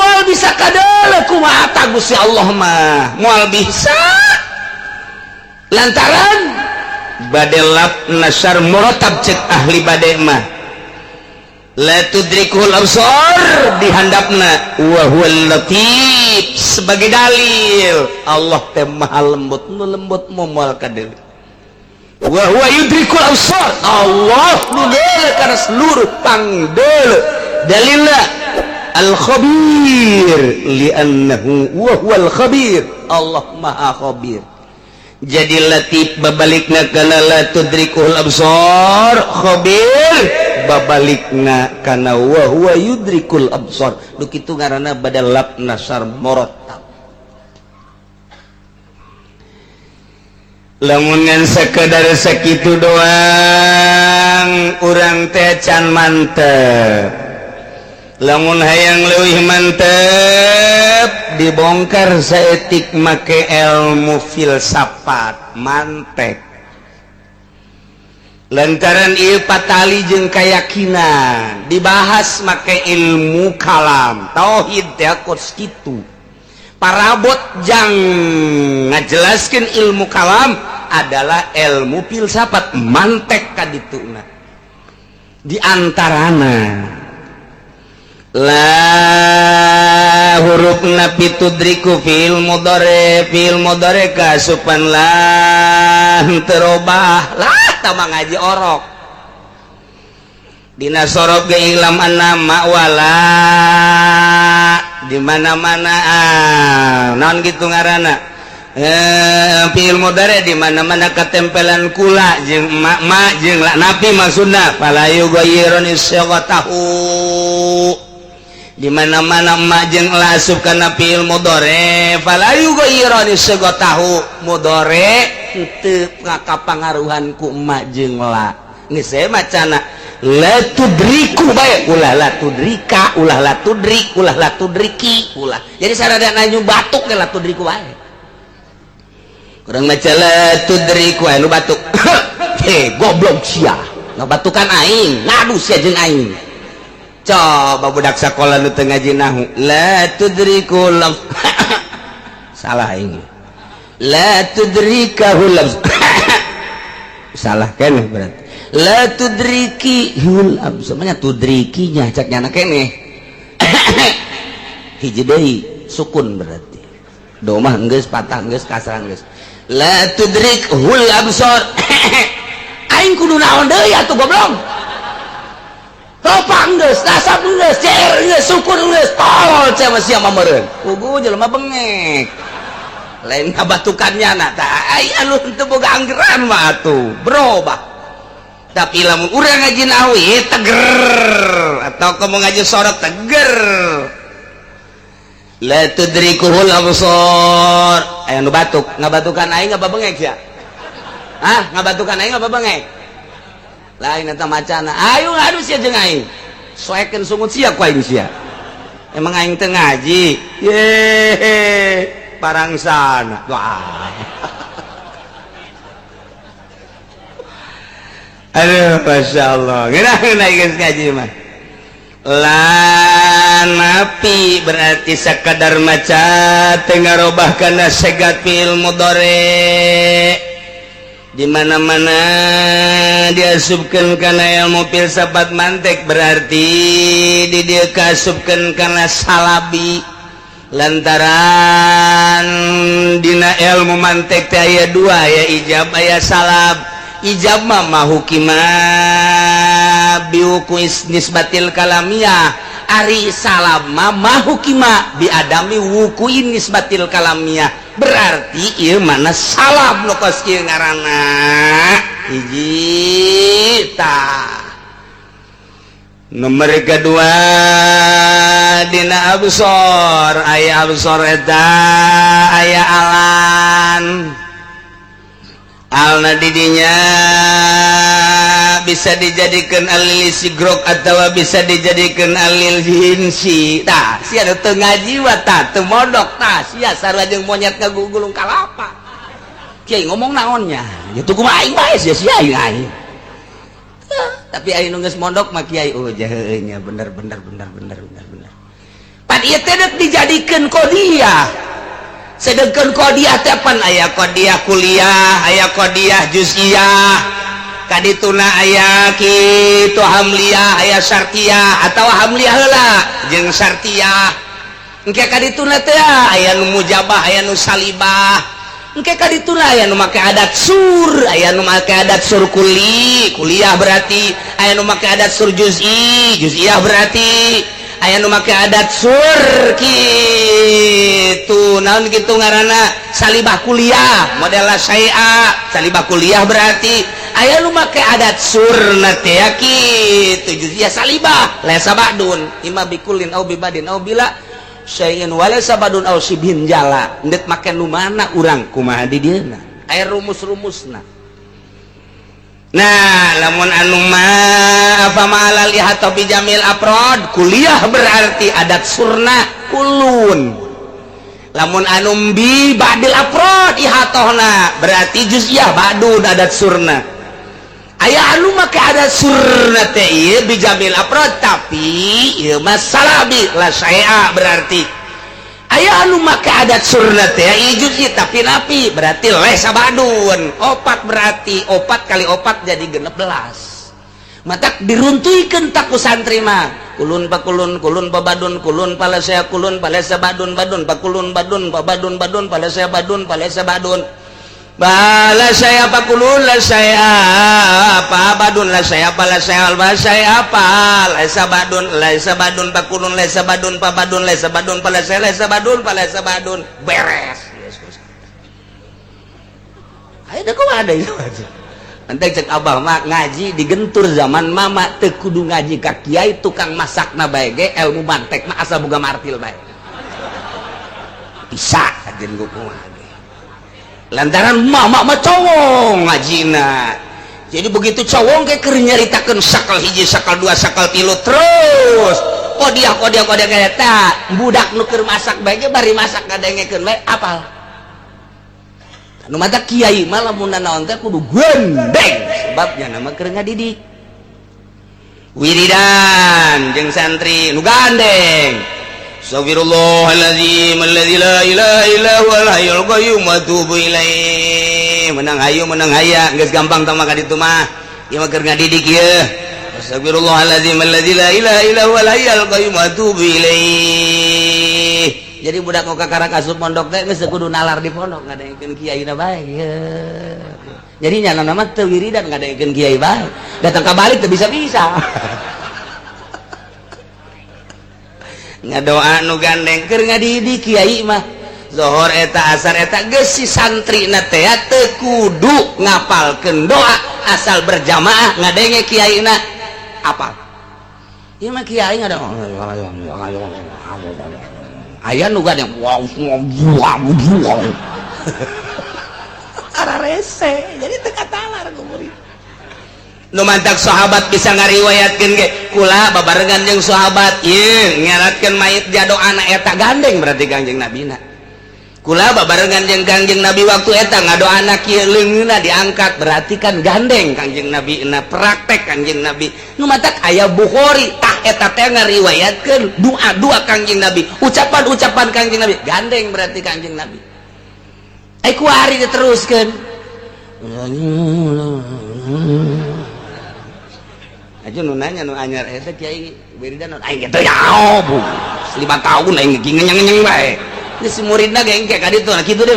moal bisa kadal kumaha Gusti Allah mah moal bisa lantaran badelap nasar muratab cek ahli bade mah la tudrikul absar dihandapna wa huwal latif sebagai dalil Allah teh maha lembut nu lembut moal kadal wa huwa yudrikul absar Allah nu deuleu kana seluruh pangdeul dalilna al khabir li'annahu wa huwal khabir Allah maha khabir jadi latif babalikna kana la tudrikul absar khabir babalikna kana wa huwa yudrikul absar nu kitu ngaranna badalab nasar murattab lamun ngan sakedar sakitu doang urang teh can mantep lamun hayang leuwih mantep dibongkar saeutik make ilmu filsafat mantek lantaran ieu patali jeung kayakinan dibahas make ilmu kalam tauhid teh kos kitu parabot jang ngajelaskeun ilmu kalam adalah ilmu filsafat mantek kadituna di antarana la huruf napi tudriku fil mudhari kasupan lah terobah lah tama ngaji orok dina sorok ge ilam annama wala di mana-mana naon gitu ngaranna fil mudhari di mana-mana katempelan kula jeung ma jeung la napi maksudna fala yughayyirun isyaqatahu di mana-mana emak jeung lasub kana fi'il mudhari fala yughayyirani sagatahu mudhari teu kapangaruhan ku emak jeung la geus saya macana la tudriku bae ulah la tudrika ulah la tudrik ulah la tudriki ulah jadi sarada nanyu batuk ge la tudriku bae urang maca la tudriku anu batuk goblok sia ngabatukan aing ngadu sia jeung aing coba budak sekolah nu teu ngaji nahu la tudrikul salah ini la tudrikahul salah keneh berarti la tudrikihul sebenarnya tudrikinya cak nyana keneh hiji deui sukun berarti do mah geus patah geus kasar geus la tudrikul absar aing kudu naon deui atuh goblok topang geus, dasar geus, cer geus, sukun geus, tol cenah sia mameureun. Pugu jelema bengek. Lain ngabatukannya na tah ai anu teu boga anggeran mah atuh, berubah. Tapi lamun urang ngaji nahwu teger atau kamu ngaji sorok teger. La tudrikuhul absar. Aya nu batuk, ngabatukan aing ngababengek sia. Hah, ngabatukan aing ngababengek. Lain eta macana ayo ngadu sia jeung aing soekeun sungut sia ku aing sia emang aing teu ngaji ye parangsana wah aduh masyaallah geuna geus ngaji mah la napi berarti sakadar maca teu ngarobah kana segat fil mudhari di mana-mana diasupkeun kana ilmu filsafat mantek berarti di dieu kasupkeun kana salabi lantaran dina ilmu mantek teh aya dua aya ijab aya salab ijab mah mahukima biukuis nisbatil kalamiyah ari salab mah mahukima biadami wukuin nisbatil kalamiyah berarti ieu mana salab nu kos kieu ngaranna hiji tah nomor kedua dina absor aya absor eta aya alan alna didinya bisa dijadikan alil sigrok atau bisa dijadikan alil hinsi tah sia teu ngaji wa tah teu modok tah sia sarua jeung monyet ngagugulung kalapa kiai ngomong naonnya gitu kumaha aing bae sia aing tapi aing nu geus mondok mah kiai oh jaheunya bener ieu teh dijadikeun qodiyah. Sedengkeun qodiyah teh pan aya qodiyah kuliah, aya qodiyah juz'iyah. Kadituna aya kitu hamliyah, aya syartiyah atawa hamliyah heula jeung syartiyah. Engke kadituna teh aya nu mujabah, aya nu salibah. Engke kadituna aya nu make adat sur, aya nu make adat sur kuliah berarti aya nu make adat sur juz'iyah berarti aya nu make adat sur kitu naon kitu ngaranna salibah kuliah model syai'a salibah kuliah berarti aya nu make adat surna teh kitu juz'iyah salibah laisa ba'dun imma bikulin au bibadin au bila syai'in walaysa badun aw sibhin jala ndet make nu mana urang kumaha di dieuna aya rumus-rumusna. Nah lamun anu ma apa ma'alal ihata bi jamil afrad kuliah berarti adat surna kulun. Lamun anu bi ba'dil afrad ihatahna berarti juz'iyah ba'dun adat surna. Aya anu make adat surna teh ieu bijamil afrad tapi ieu mah salabi la syai'a berarti aya anu make adat surna teh ieu juz'i tapi napi berarti laisa badun opat berarti opat kali opat jadi 16 matak diruntuykeun tak ku santri mah kulun pakulun kulun pabadun kulun palasaya kulun palasa badun badun pakulun badun pabadun badun palasaya badun palasa badun bala saya apa kulun la saya apa badun la saya apa la saya alba saya apa laisa badun pakulun laisa badun pa badun laisa badun pala saya laisa badun beres yes. Ayo dah kau ada itu aja nanti cek abah mak ngaji digentur zaman mama teu kudu ngaji ka kiai tukang masakna bae ge ilmu mantek mah asa boga martil bae bisa ajeun kumaha lantaran mama mah cowong ngajina jadi begitu cowong kayak keur nyaritakeun sakal hiji sakal dua sakal tilu terus kodiah kayak eta budak nu keur masak bae ge bari masak ngadengekeun bae apal anu mata kiai mah lamun naon teh kudu gendeng sebabnya nama keur ngadidik wiridan jeung santri nu gandeng. Astagfirullahaladzim alladzi la ilaha illa huwal hayyul qayyum wa atubu ilaih. Menang hayu menang haya geus gampang tah mah ka ditu mah. Ieu mah keur ngadidik ieu. Astagfirullahaladzim alladzi la ilaha illa huwal hayyul qayyum wa atubu ilaih. Jadi budak nu kakara kasup pondok teh geus kudu nalar di pondok ngadengkeun kiaina bae. Jadi nyana mah teu wiridan ngadengkeun kiai bae. Datang ka balik teu bisa-bisa. Ngadoa nu gandeng keur ngadidik kiai mah zohor eta asar eta geus si santri na teh teu kudu ngapalkeun doa asal berjamaah ngadenge kiaina apal ieu mah kiai ngada aya nu gandeng ararese jadi teu katalar ku murid nu mantak sahabat bisa ngariwayatkeun ge kula babarengan jeung sahabat ieu nyaratkeun mayit jadoana eta gandeng berarti Kangjeng Nabina kula babarengan jeung Kangjeng Nabi waktu eta ngadoana kieu leungeunna diangkat berarti kan gandeng Kangjeng Nabi na praktek Kangjeng Nabi nu mantak aya Bukhari tah eta teh ngariwayatkeun doa-doa Kangjeng Nabi ucapan-ucapan Kangjeng Nabi gandeng berarti Kangjeng Nabi ai kuari diteruskeun aja nu nanya nu anyar eta kiai wiridan aing kitu ya bu 5 tahun aing ngenyeng-ngenyeng bae geus muridna ge engke ka ditu kitu deh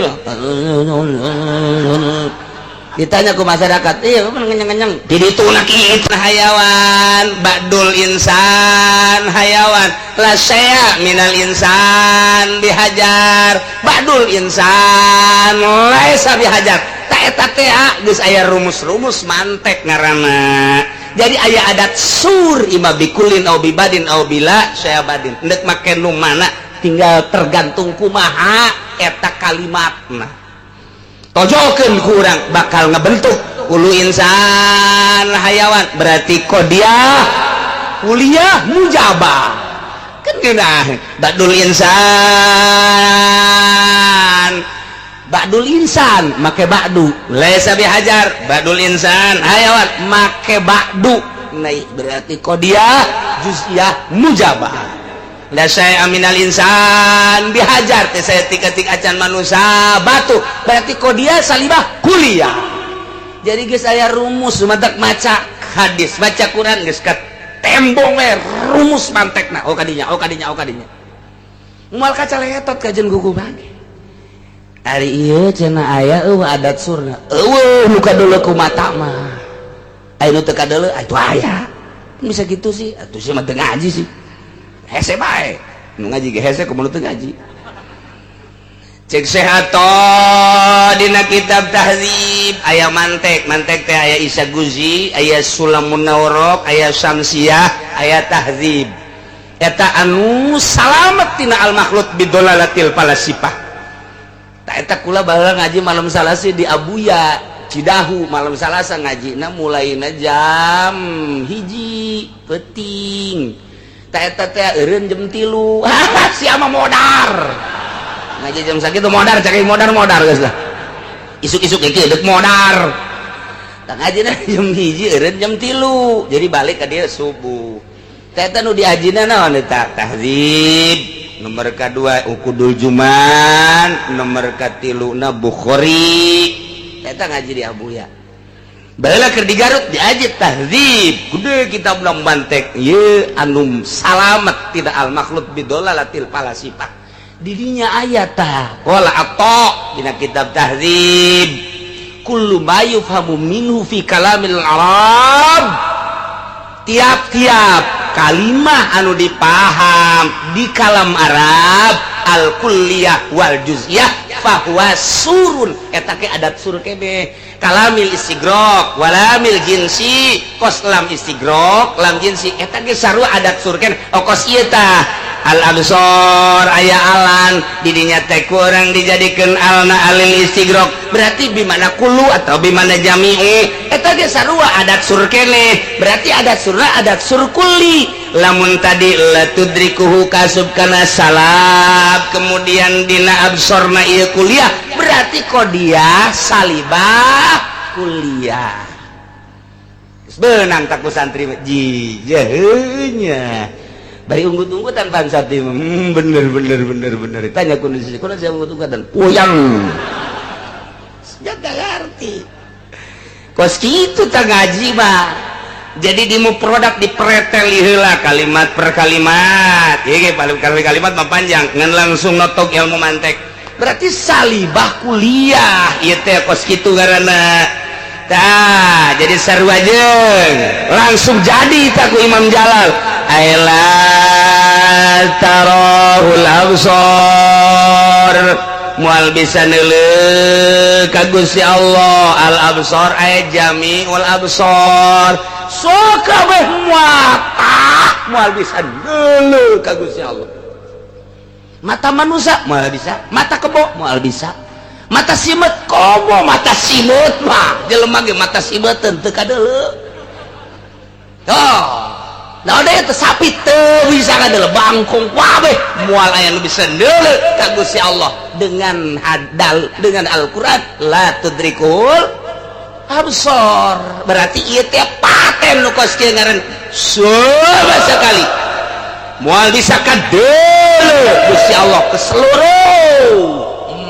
ditanya ku masyarakat iya ngenyeng-ngenyeng di ditu na kitu hayawan ba'dul insan hayawan la syai'a minal insan bihajar ba'dul insan laisa bihajar ta eta teh geus aya rumus-rumus mantek ngaranna. Jadi aya adat sur imma bikulin au bibadin au bila syabadin ndek make nu mana tinggal tergantung kumaha eta kalimatna tojokeun ku urang bakal ngebentuk ulu insan hayawan berarti qodiyah kuliah mujabah kan geunah badul insan make ba'du laisa bihajar ba'dul insan hayawan make ba'du naik berarti qodiyah juz'iyah mujabah da saya aminal insan dihajar teh saya tik-tik acan manusia batu berarti dia salibah kuliah. Jadi geus aya rumus matak maca hadis baca Quran geus ka tembong we rumus mantekna kadinya moal kaca letot kajen gugu bage ari ieu cenah aya adat surna muka dulu ku mata mah aya nu teu kadeuleu atuh aya bisa gitu sih atuh sih mah teu ngaji sih hese bae nu ngaji ge hese kumaha teu ngaji cek sehato dina kitab tahdzib aya mantek teh aya Isa Guzi aya Sulamun Nawrok aya Syamsiyah aya tahdzib eta anu salamet tina al makhluk bidolalatil falasifah ta eta kula baheula ngaji malam Salasa di Abuya Cidahu malam Salasa ngajina mulaina jam 1 peuting ta eta teh eureun jam 3 sia mah modar ngaji jam sakitu modar cek modar geus lah isuk-isuk ge deuk modar tak ngajina jam 1 eureun jam 3 jadi balik ka dieu subuh teh eta nu diajina naon eta tahdzib nomor kadua ukudul juman nomor katiluna Bukhari eta ngaji di Abuya baheula keur di Garut diaji tahdzib kudu kitab ulang bantek ieu anu salamet tidak al makhluk bidolalatil falasifah didinya ayata wala ato dina kitab tahdzib kullu ma yufhamu minhu fi kalamil arab tiap-tiap kalimah anu dipaham di kalam Arab al kulliyah wal juz'iyah fahuwa surun eta ke adat sur kene kalamil istigrok walamil jinsi kos lam istigrok lam jinsi eta ge sarua adat sur kene kos ieu tah al absor aya alan didinya teh kurang dijadikeun alna alil istigrok berarti bimana kullu atau bimana jami'i eta ge sarua adat sur kene berarti adat surna adat sur kulli lamun tadi la tudrikuhu kasub kana salab kemudian dina absorna ieu kuliah berarti qodiyah salibah kuliah geus beunang tak ku santri ji jeunya bari unggut-unggutan pansati bener tanya kondisi saya unggut-unggutan puyang jaga ngerti kos kitu tah ngaji mah jadi dimu produk dipretel heula kalimat per kalimat ieu kalimat mah panjang ngan langsung notok ilmu mantek berarti salibah kuliah ieu teh kos kitu ngaranna tah jadi sarua jeung langsung jadi tah ku Imam Jalal aila tarahul absar mual bisa neuleuh ka Gusti Allah al absar ay jami'ul absar sok kabeh mual bisa neuleuh ka Gusti Allah mata manusia moal bisa mata kebo moal bisa mata simet komo mata simet mah jelema ge mata simeteun teu kadeuleu nah udah itu sapi teu bisa kadeuleu bangkong kabeh moal aya nu bisa neuleuh ka Gusti Allah dengan dengan Al-Qur'an la tudrikul absar berarti ieu teh paten nu kos kieu ngaran sama sekali moal bisa kadeuleu Gusti Allah ke seluruh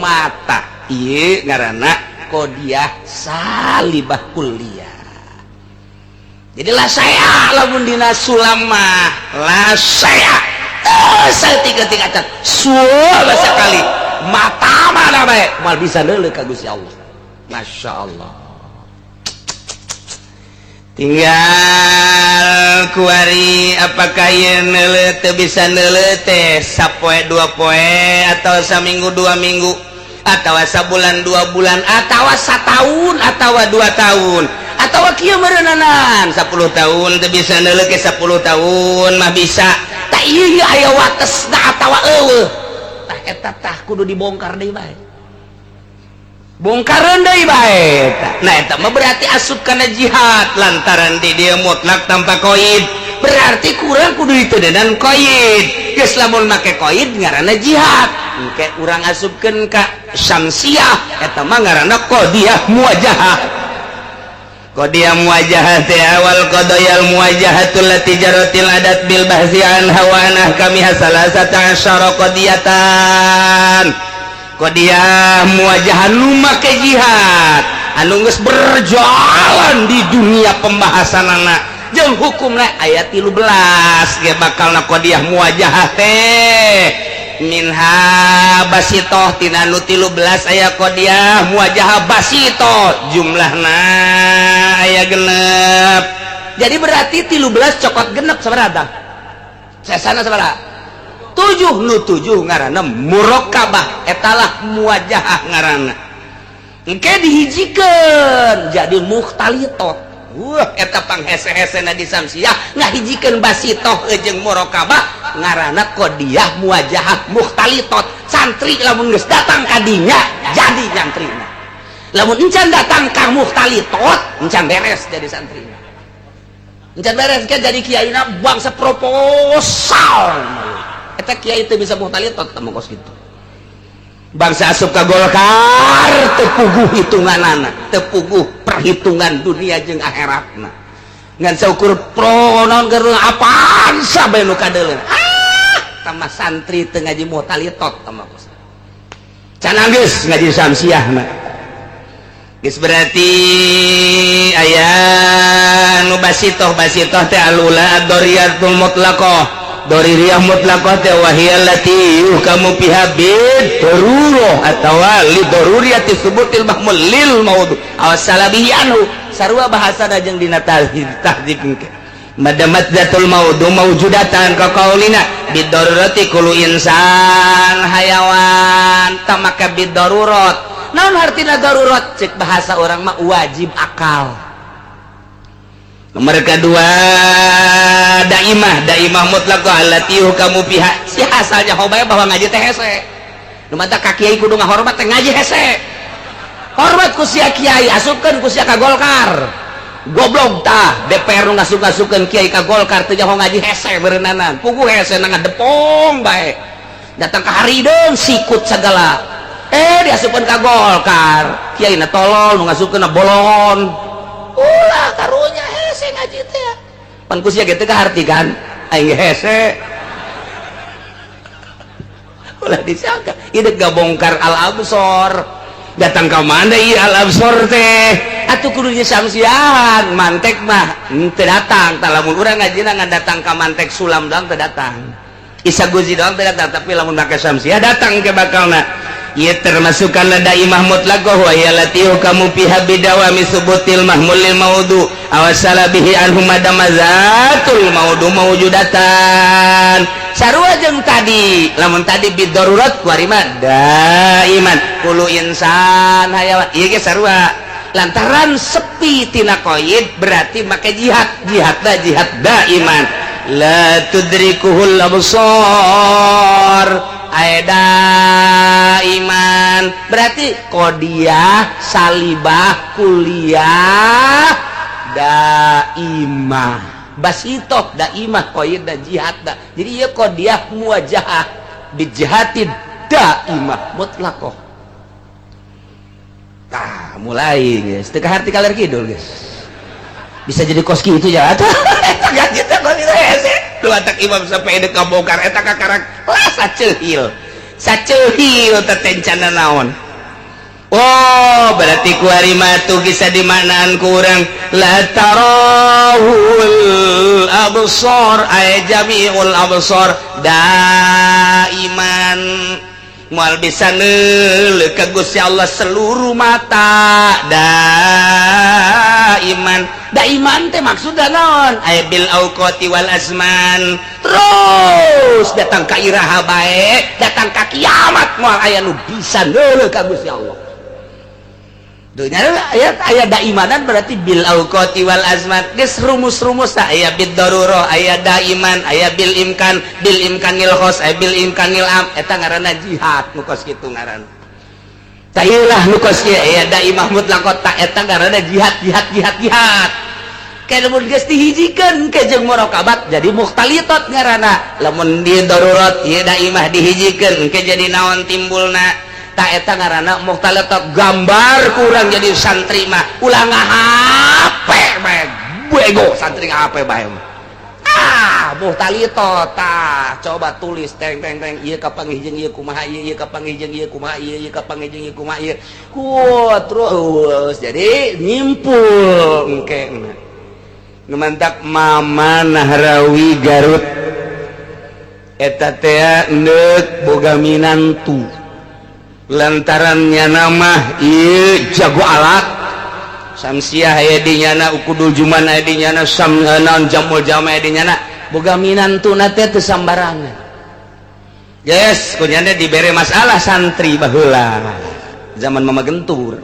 mata ieu ngaranna qodiyah salibah kulliyah. Jadi lah saya lamun dina sulam mah lah saya tiga cat suara sekali mata mana bae mal bisa neuleuh ka Gusti Allah. Masya Allah. Tinggal kuari apakah ieu neuleuh teu bisa neuleuh teh sapoe 2 poe atau saminggu 2 minggu atau sabulan 2 bulan atau satahun atau 2 tahun atau kieu meureunnan 10 tahun teu bisa neuleuh ke 10 tahun mah bisa tah ieu aya watesna atawa eueuh tah eta tah kudu dibongkar deui bae bongkareun deui bae nah eta mah berarti asup kana jihad lantaran di dieu mutlak tanpa qaid berarti kurang kudu diteuneunan qaid geus lamun make qaid ngaranna jihad engke urang asupkeun ka Syamsiyah eta mah ngaranna qadiyah muwajahah Qadiyah muwajahah teh awal qadayal muwajahatul lati jaratil adat bil bahsi an hawana kami salasata asyara qadiyatan. Qadiyah muwajahah nu make jihad anu geus berjalan di dunia pembahasanana jeung hukumna ayat 13 ge bakalna qadiyah muwajahah teh minha basitoh tina nu 13 aya qadiyah muwajahah basitoh jumlahna aya genep jadi berarti 13 cokot genep sabaraha sesana sabaraha 7 nu 7 ngaranna muraqabah etalah muwajahah ngaranna engke dihijikeun jadi mukhtalitot eta panghese-hesena di samsiah ngahijikeun basitoh jeung muraqabah ngaranna qadiyah muwajahah mukhtalitot santri lamun geus datang ka dinya jadi nyantrina lamun encan datang ka mukhtalitot encan beres jadi santrina encan beres ke jadi kiaina bangsa proposal eta kiai teu bisa mukhtalitot teh mongkos kitu bangsa asup ka Golkar teu puguh hitunganana teu puguh perhitungan dunia jeung akhiratna ngan saukur pro naon keur apaan sabe nu kadeuleun tamah santri teu ngaji mukhtalitot tamah can geus ngaji samsiahna geus berarti aya nu basitoh teh alula ad-dariyatul mutlaqah Doririyah mutlaqah teh wahiyal lati kamu piha bid daruroh atawa li daruriyati subutil mahmul lil maud aw salabihi anhu sarua bahasana jeung dina tahdzib engke madamat zatul maudu maujudatan ka qaulina bid darurati kullu insan hayawan tamaka bid darurat naon artina darurat cek bahasa orang mah wajib akal. Nomor kedua daimah mutlaqah allati kamu pihak si asalnya hobaya bahwa ngaji teh hese nu mata ka kiai kudu ngahormat teh ngaji hese hormat ku sia kiai asupkeun ku sia ka Golkar goblok tah DPR nu ngasuk-ngasupkeun kiai ka Golkar teh jaho ngaji hese beureunanan puguh hese na ngadepong bae datang ka harideung sikut sagala diasupkeun ka Golkar kiai na tolol nu ngasupkeun na bolon ulah karunya hese ngaji teh pan ku sia ge teh kahartikan aing hese ulah disangka ieu gabongkar al-absor datang ka mana ieu al-absor teh atuh kudu samsiahan mantek mah teu datang tah lamun urang ngajina ngadatang ka mantek sulam doang teu datang isa guzi doang teu datang tapi lamun make samsiah datang ke bakalna ieu termasuk kana daimah mutlaqah wa ya latihu kamu piha bidawami subutil mahmulil maudu awasala bihi anhu madamazatul maudu mawjudatan sarua jeung tadi lamun tadi bidarurat kuarima daiman kullu insan hayawan ieu ge sarua lantaran sepi tina qaid berarti make jihad daiman la tudrikuhul absar iman berarti qadiyah salibah kuliah daimah basitoh daimah qaid da jihad da jadi ieu qadiyah muwajahah bijihati daimah mutlaqah tah mulai guys teu kaharti kaler kidul guys bisa jadi koski itu ya eta gaji teh kok itu hese lu atak imam sampai dek kabongkar eta kakarak lah saceuhil teh tencana naon oh berarti ku ari matu bisa dimaknaan ku urang la tarahul absar ay jami'ul absar daiman moal bisa neuleuh ka Gusti Allah seluruh mata daiman teh maksudna naon ay bil auqati wal azman terus datang ka iraha bae datang ka kiamat moal aya nu bisa neuleuh ka Gusti Allah dunya aya daimanan berarti bil auqati wal azman geus rumus-rumus aya bid darurah aya daiman aya bil imkanil khos aya bil imkanil am eta ngaranna jihad nu kos kitu ngaran tayeulah nu kos kieu aya daimah mutlaqah eta ngaranna jihad kayak lamun geus dihijikeun ke jeung muraqabat jadi mukhtalitat ngaranna lamun di darurat ieu daimah dihijikeun ke jadi naon timbulna tak eta ngaranna muhtalitot gambar kurang jadi santri mah ulah ngahape bae bego santri ngahape bae muhtalitot tah coba tulis teng ieu ka pangihjeung ieu kumaha ieu ka pangihjeung ieu kumaha ieu ka pangihjeung ieu kumaha ieu terus jadi nyimpul engke ngemantak Mama Nahrawi Garut eta teh neuk boga minantu lantarannya nama ieu jago alat samsiah aya di nyana ukudul juman aya di nyana samnaon jamul jama aya di nyana boga minantuna teh teu sambarangan yes kunyana dibere masalah santri baheula zaman Mama Gentur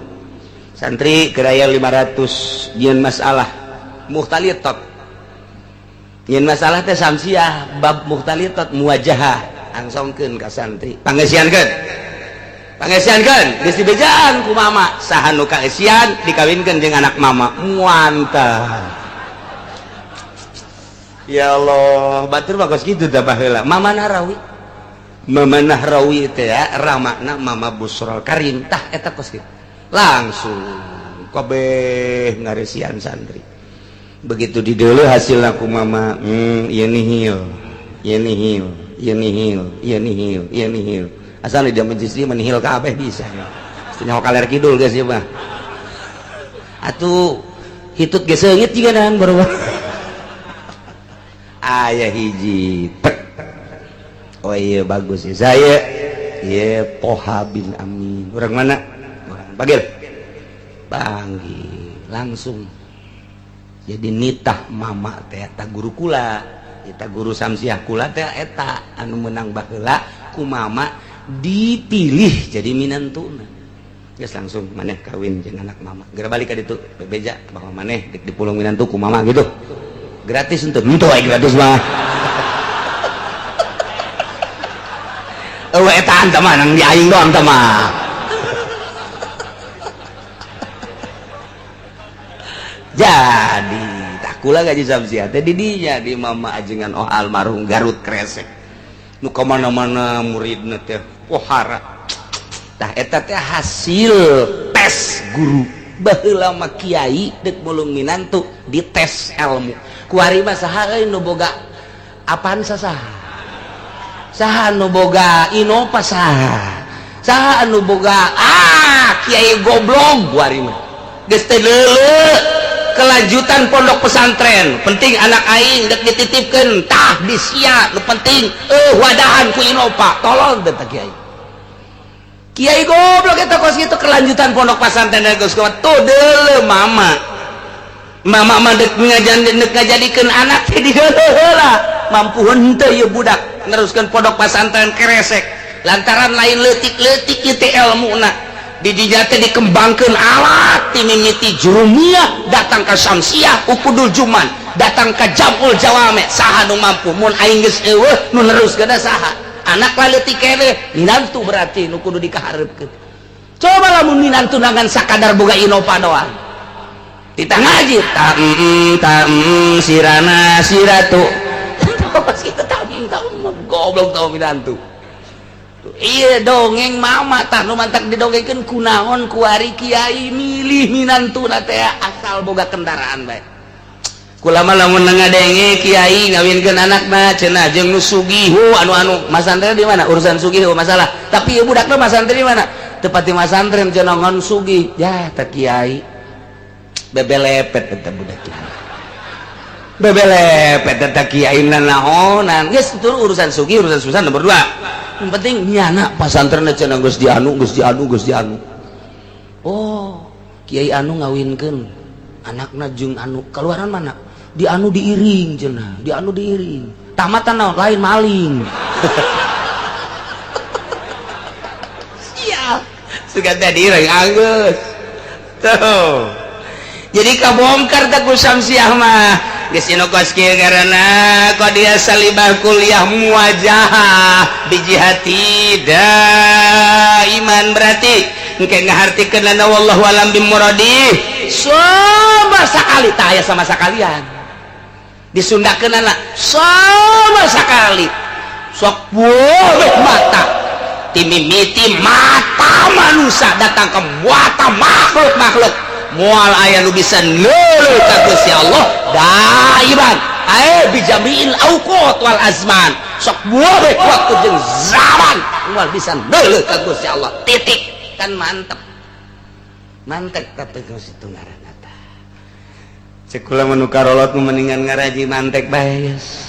santri keraya 500 nyeun masalah muhtalitot nyeun masalah teh samsiah bab muhtalitot muwajahah angsongkeun ka santri pangesiankeun geus dibejaan ku Mama saha nu kaesian dikawinkeun jeung anak Mama muantah ya Allah batur mah geus kitu tah baheula Mama Nahrawi teh ya ramakna Mama Busrol Karim tah eta kos kitu langsung kabeh ngaresian santri begitu dideuleuh hasilna ku Mama ieu nihil asal dia menjisi menihil kabeh bisa nyawa kaler kidul guys ya mah atuh hitut geus seungit jiganan baru aya hiji oh iya bagus ya saya ya Toha bin Amin orang mana orang panggil langsung jadi nitah Mama teh eta guru kula eta guru samsiah kula teh eta anu menang baheula ku Mama dipilih jadi minantuna geus langsung maneh kawin jeung anak Mama geura balik ka ditu bebeja bahwa maneh dik dipulung minantu ku Mama gitu gratis untuk henteu aya gratis mah eueuh eta anta mah nang di aing doang tah mah jadi tak kula gaji samsiah teh di dinya di Mama ajengan almarhum Garut Kresek nu kamana-mana muridna teh pohara tah eta teh hasil tes guru baheula mah kiai deuk mulung minantu dites ilmu kuari mah saha euy nu boga apaan saha nu boga inova saha nu boga kiai goblok kuari mah geus teh leuleuh kelanjutan pondok pesantren penting anak aing dek dititipkeun tah disia nu penting wadahan ku inova tolong teh kiai goblok eta kos kitu kelanjutan pondok pesantren geus kuat tuh deuleuh Mama mah dek ngajadikeun anak teh di heula mampu henteu ieu budak neruskeun pondok pesantren Kresek lantaran lain leutik-leutik ieu teh ilmuna di dinya teh dikembangkeun alat ti mimiti jurumiyah datang ka samsiah ukudul juman datang ka jamul jawame saha nu mampu mun aing geus eueuh nu neruskeun saha anak leutik keneh minantu berarti nu kudu dikaharepkeun coba lamun minantu nangan sakadar boga inova doang titah ngaji sirana siratu kitu goblok tau minantu iya dongeng Mama tah nu mantak didongengkeun kunaon ku ari kiai milih minantuna teh asal boga kendaraan bae kula mah lamun ngadenge kiai ngawinkeun anakna cenah jeung nu sugihu anu masantren di mana urusan sugihu masalah tapi ieu budakna masantren di mana teu pati masantren cenah ngan sugih ya teh kiai bebelepet eta budak kiai bebelepet eta kiai naonan geus itu urusan sugih urusan susah nomor 2 yang penting nyana pasantren cenah geus dianu oh kiai anu ngawinkeun anakna jeung anu keluaran mana dianu diiring cenah dianu diiring tamatan naon lain maling siap sugan teh diiring anggeus tuh jadi kabongkar teh ku samsiah mah geus inokos kieu karana qadiya salibah kuliah muwajahah bijihati daiman berarti engke ngahartikeun lana wallahu alam bimuradi sama sakali tah aya sama sakalian disundakeunana sama sakali sok boleh mata timimiti mata manusia datang ke mata makhluk mual aya nu bisa neuleuh ka Gusti Allah daiman bijamiil auqat wal azman sok buah waktu jeung zaman mual bisa neuleuh ka Gusti Allah titik kan mantep tapi geus itu ngaranna tah cek kula manu karolot nu mendingan ngaraji mantek bae geus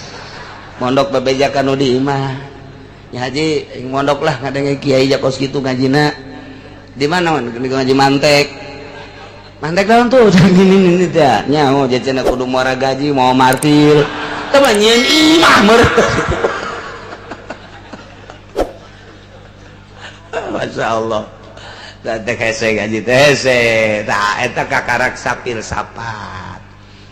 mondok bebejakan nu di imah nya haji mondok lah ngadenge kiai jakos kitu ngajina di mana ngaji mantek naon tuh gini teh nyaho jecena kudu muara gaji mau martir teh mah nyieun imah meureun masyaallah da teh hese gaji teh hese tah eta kakaraksa filsafat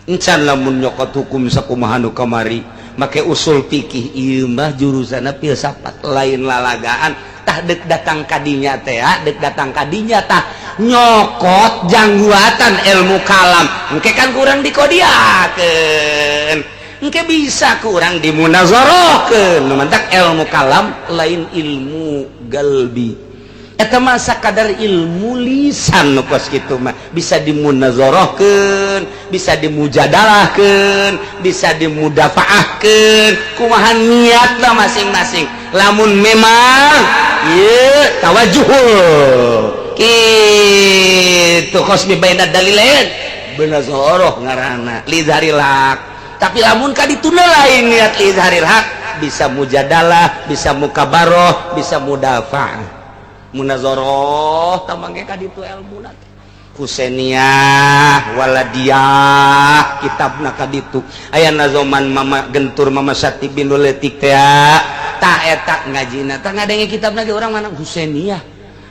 encan lamun nyokot hukum sakumaha nu kamari make usul fikih ieu mah jurusana filsafat lain lalagaan tah deuk datang kadinya teh deuk datang kadinya tah nyokot jangguatan ilmu kalam engke kan kurang dikodiakeun engke bisa kurang dimunazarahkeun mantak ilmu kalam lain ilmu galbi eta mah sakadar ilmu lisan nu kos kitu mah bisa dimunazarahkeun bisa dimujadalahkeun bisa dimudafaahkeun kumaha niatna masing-masing lamun memang ieu tawajuhul kitu khosmi baina dalilain benazoroh ngaranna lidharil haq tapi lamun kadituna lain niat lidharil haq bisa mujadalah bisa mukabaroh bisa mudafa munazoroh tamangge kaditu ilmuna Husainiyah Waladiyah kitabna kaditu ayana zaman mama gentur mama Sati binul Letik teh tah eta ngajina tah ngadenge kitabna ge urang mana Husainiyah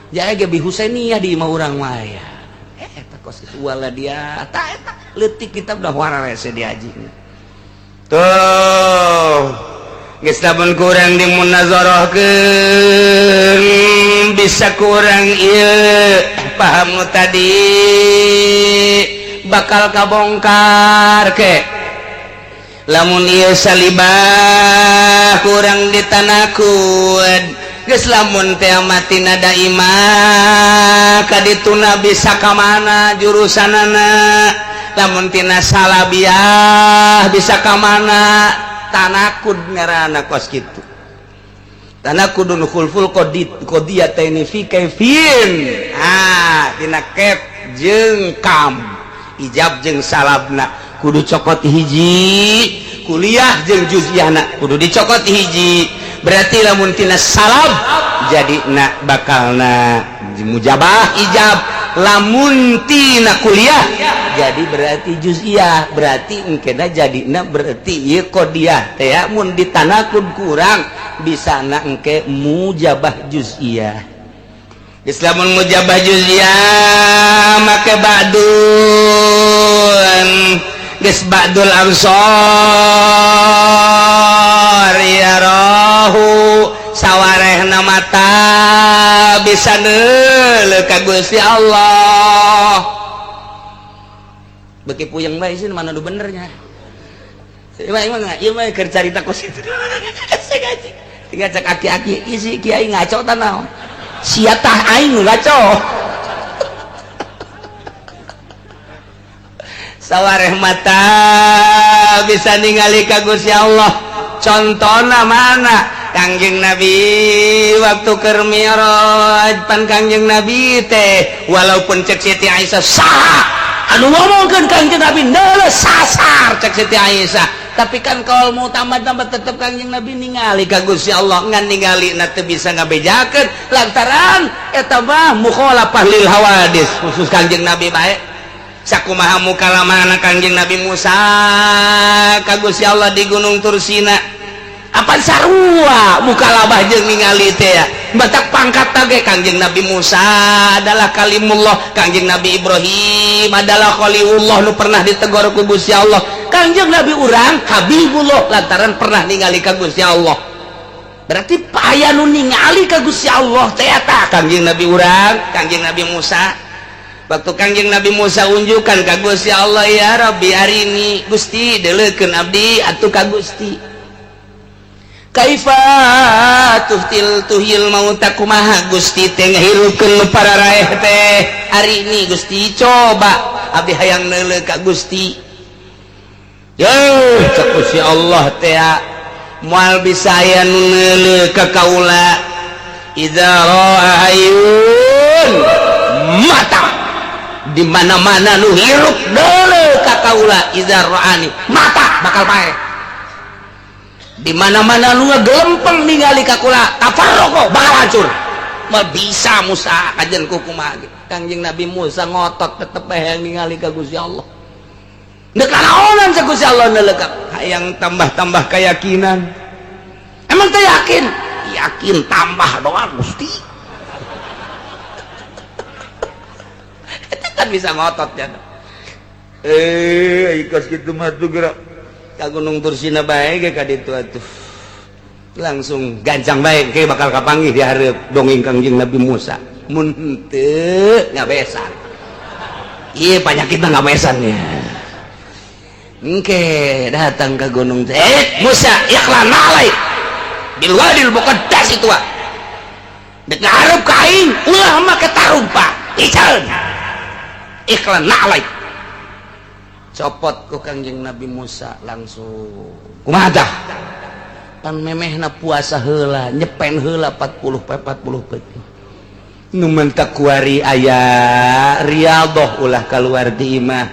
jadi gebi Husainiyah di imah urang maya eta kos itu Waladiyah tah eta leutik kitab dah wararese diajina tuh geus lamun kurang dimunazarahkeun bisa kurang ieu paham tadi bakal kabongkar ke lamun ieu salibah kurang ditanakud geus lamun teh matina daimah kadituna bisa ka mana jurusanana lamun tina salabiah bisa ka mana tanakud ngaranna kos kitu tanakudun khulful qodiyataini fi kaifin tina kef jeung kam ijab jeung salabna kudu cokot hiji kuliah jeung juz'iyahna kudu dicokot hiji berarti lamun tina salab jadina bakalna mujabah ijab lamun tina kuliah jadi berarti juz'iyah berarti engkena jadina berarti ieu qodiyah teh mun ditanakud kurang bisana engke mujabah juz'iyah islamun mujabah juz'iyah make ba'dun geus ba'dul absar ya rahu sawarehna mata bisa neuleuh ka Gusti Allah beki puyeng bae sih mana nu benernya ieu mah keur carita kos itu tinggal cek aki-aki isi kiai ngaco tanaon sia tah aing ngaco sawareh mata bisa ningali ka Gusti Allah contona mana Kangjeng Nabi waktu keur Mi'raj pan Kangjeng Nabi teh walaupun cek Siti Aisyah sah anu ngomongkeun Kangjeng Nabi neuleuh sasar cek Siti Aisyah tapi kan kalau mau tamat-tamat tetap Kangjeng Nabi ningali ka Gusti Allah ngan ningali na teu bisa ngabejakeun lantaran eta mah mukhalafah lil hawadis khusus Kangjeng Nabi bae sakumaha mukalamana Kangjeng Nabi Musa ka Gusti Allah di Gunung Tursina apa sarua mukalabah jeung ningali teh batak pangkat ge Kangjeng Nabi Musa adalah kalimullah Kangjeng Nabi Ibrahim adalah khalilullah nu pernah ditegor ku Gusti Allah Kangjeng Nabi urang Habibullah lantaran pernah ningali ka Gusti Allah berarti aya nu ningali ka Gusti Allah teh eta Kangjeng Nabi urang Kangjeng Nabi Musa waktu Kangjeng Nabi Musa unjukan ka Gusti Allah ya Rabbi arini Gusti deuleukeun abdi atuh ka Gusti kaifa tuhil mauta kumaha Gusti teh ngahirupkeun para raeh teh ari ini Gusti coba abdi hayang neuleuh ka Gusti cek Gusti Allah teh moal bisa aya nu neuleuh ka kaula idza ra'ayun mata di mana-mana nu hirup deuleuh ka kaula idza ra'ani mata bakal pae di mana-mana nu gelempeng ningali ka kula tafarraqo bakal hancur mal bisa Musa kajen ku kumaha Kangjeng Nabi Musa ngotot tetep hayang ningali ka Gusti Allah deuk naonan sa Gusti Allah neuleuh ka hayang tambah-tambah keyakinan emang teh yakin tambah doang Gusti kan bisa ngotot ya ikos kitu mah tuh gerak ka Gunung Tursina bae ge ka ditu atuh langsung gancang bae ge bakal kapanggih di hareup dongeng Kangjeng Nabi Musa mun henteu ngabesan ieu panyakitna ngabesannya engke datang ke gunung teh Musa ikhlan alai di wadil muqaddas itu dek ngarep ka aing ulah make tarumpa ican ikhlan alai copot ku Kangjeng Nabi Musa langsung kumaha tah pan memehna puasa heula nyepen heula 40 peuting nu mentak kuari aya riyadhah ulah kaluar di imah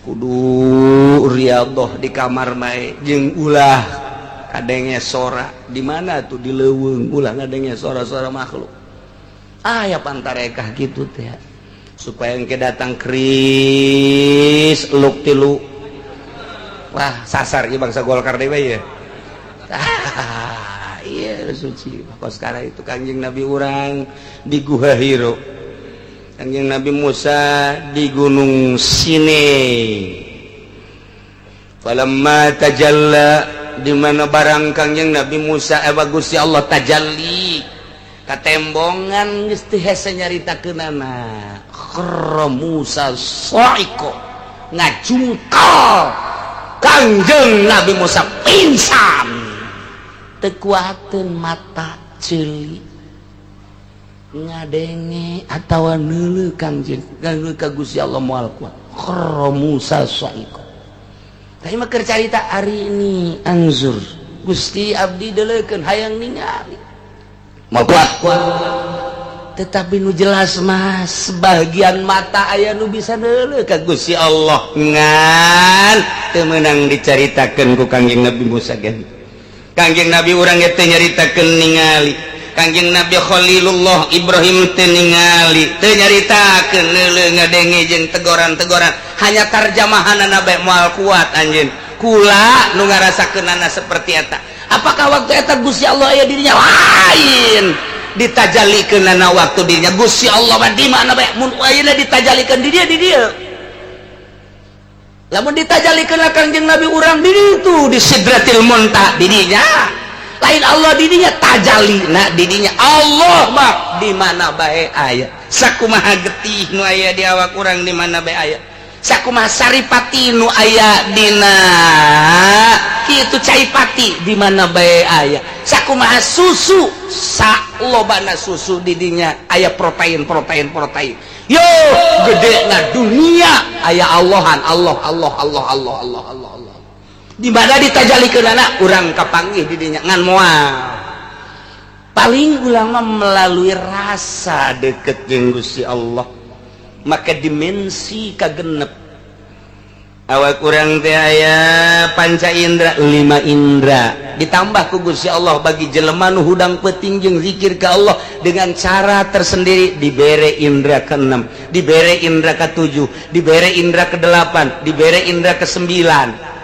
kudu riyadhah di kamar mae jeung ulah kadenge sora di mana tuh di leuweung ulah ngadenge sora-sora makhluk aya pantarekah kitu teh supaya engke datang kris luk tilu wah sasar ieu bangsa Golkar dewe ya iya suci kos kala itu Kangjeng Nabi urang di Guha Hiro Kangjeng Nabi Musa di Gunung Sinai falamma tajalla di mana barang Kangjeng Nabi Musa Gusti Allah tajalli katembongan geus teu hese nyaritakeunana kharra Musa sa'iqo ngajungkal Kangjeng Nabi Musa pingsan tekuateun mata ceuli ngadenge atawa neuleuh Kangjeng ka Gusti Allah moal kuat kharra Musa sa'iqo tadi mah keur carita ari ini anzur Gusti abdi deuleukeun hayang ningali moal kuat tetapi nu jelas mas sebagian mata aya nu bisa neuleuh ka Gusti Allah ngan teu meunang dicaritakeun ku Kangjeng Nabi Musa gen Kangjeng Nabi urang teh nyaritakeun ningali Kangjeng Nabi Khalilullah Ibrahim teh ningali teu nyaritakeun neuleuh ngadenge jeung tegoran-tegoran hanya tarjamahanna bae moal kuat anjeun kula nu ngarasakeunana seperti eta apakah waktu eta Gusti Allah aya dirinya lain ditajallikeunana waktu dirinya Gusti Allah mah di mana bae mun ayeuna ditajallikeun di dia lamun ditajallikeun Kangjeng Nabi urang di ditu di Sidratil Muntaha didinya lain Allah didinya tajallina didinya Allah mah di mana bae aya sakumaha getih nu aya di awak urang di mana bae aya sakumaha saripati nu aya dina kitu caipati di mana bae aya sakumaha susu salobana susu didinya aya protein yo gede na dunia aya Allahan Allah di mana ditajallikeunana urang kapanggih didinya ngan moal paling ulama melalui rasa deket jeung Gusti Allah maka dimensi kagenep awak urang teh aya panca indra 5 indra ditambah ku Gusti Allah bagi jelema nu hudang peuting jeung zikir ka Allah dengan cara tersendiri dibere indra ke-6 dibere indra ke-7 dibere indra ke-8 dibere indra ke-9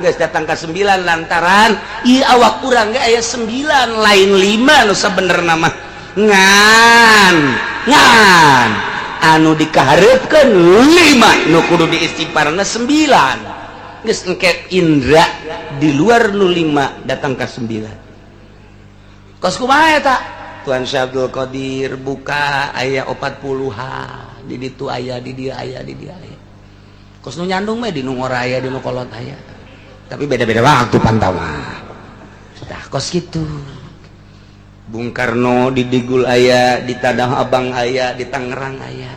geus datang ke 9 lantaran ieu awak urang ge aya 9 lain 5 nu sabenerna mah ngan anu dikaharepkeun 5 nu kudu diistighfarna 9 geus engke indra di luar nu 5 datang ka 9 kos kumaha eta Tuan Syekh Abdul Qadir buka aya 40ha di ditu aya di dia aya kos nu nyandung mah di nu ngora aya di nu kolot aya tapi beda-beda waktu pantau mah kos gitu. Bung Karno di Digul aya, di Tanah Abang aya, di Tangerang aya.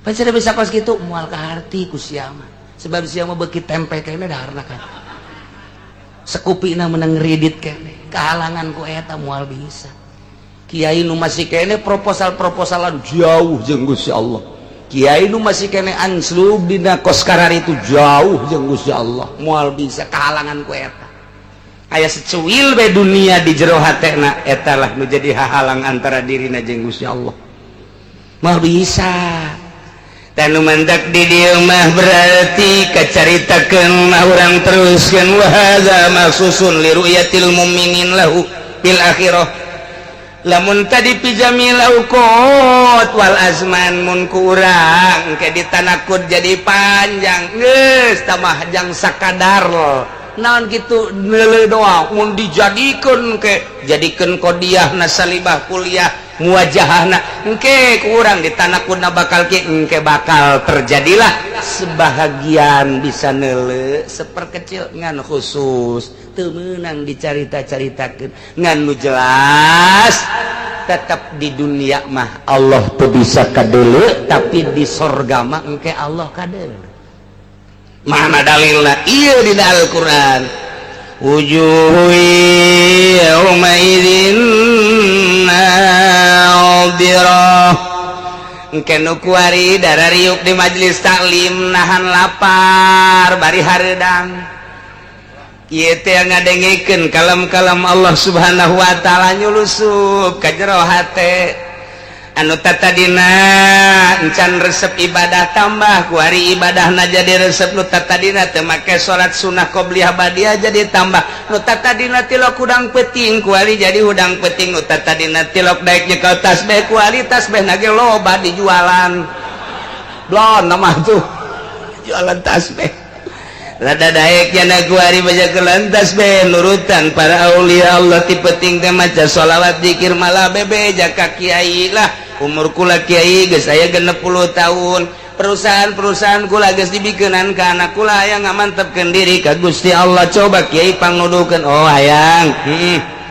Pancen bisa kos gitu moal kaharti ku sia mah. Sebab sia mah beuki tempe kene daharna kan. Sekupina menang ngridit kene. Kehalangan ku eta moal bisa. Kiai nu masih kene proposal-proposalan jauh jeung Gusti Allah. Kiai nu masih kene anslub dina kos karar itu jauh jeung Gusti Allah. Moal bisa kehalangan ku eta. Aya secuil we dunia di jero hatena eta lah nu jadi hahalang antara dirina jeung Gusti Allah. Moal bisa. Tanu mandak di dieu mah berarti kacaritakeun mah urang teruskeun wa hadza maksusun li ru'yatil mu'minin lahu fil akhirah. Lamun tadi pijamil auqat wal azman mun kurang ke ditanakud jadi panjang geus tamah jang sakadar naon kitu neuleuh doa mun dijadikeun ke jadikeun qodiyahna salibah kuliah muwajahahna engke kurang ditanakudna bakal ki engke bakal terjadilah sebahagian bisa neuleuh seperkecil ngan khusus teu meunang dicarita-caritakeun ngan nu jelas tetap di dunia mah Allah teu bisa kadeuleu tapi di sorga mah engke Allah kadeuleu. Mana dalilna ieu dina Al-Qur'an wujuhu yauma idzin nadirah engke nu kuari darariuk di majelis taklim nahan lapar bari hareudang. Ieu teh ngadengikeun kalam-kalam Allah Subhanahu wa taala nyulusup ka jero hate anu tatadina encan resep ibadah tambah kuari ibadahna jadi resep nu tatadina teu make salat sunah qobliyah badiah jadi tambah nu tatadina tilok hudang peuting kuari jadi hudang peuting nu tatadina tilok daek nyekel tasbih kuari tasbihna ge loba dijualan blon mah tuh jualan tasbih rada daek nya kuari baca kelantas be nurutan para aulia Allah ti peuting teh maca sholawat zikir malah bebe jaka kiai lah umur kula kiai geus aya 60 tahun perusahaan-perusahaan kula geus dibikeunan ka anak kula hayang ngamantepkeun diri ka Gusti Allah coba kiai pangnuduhkeun oh hayang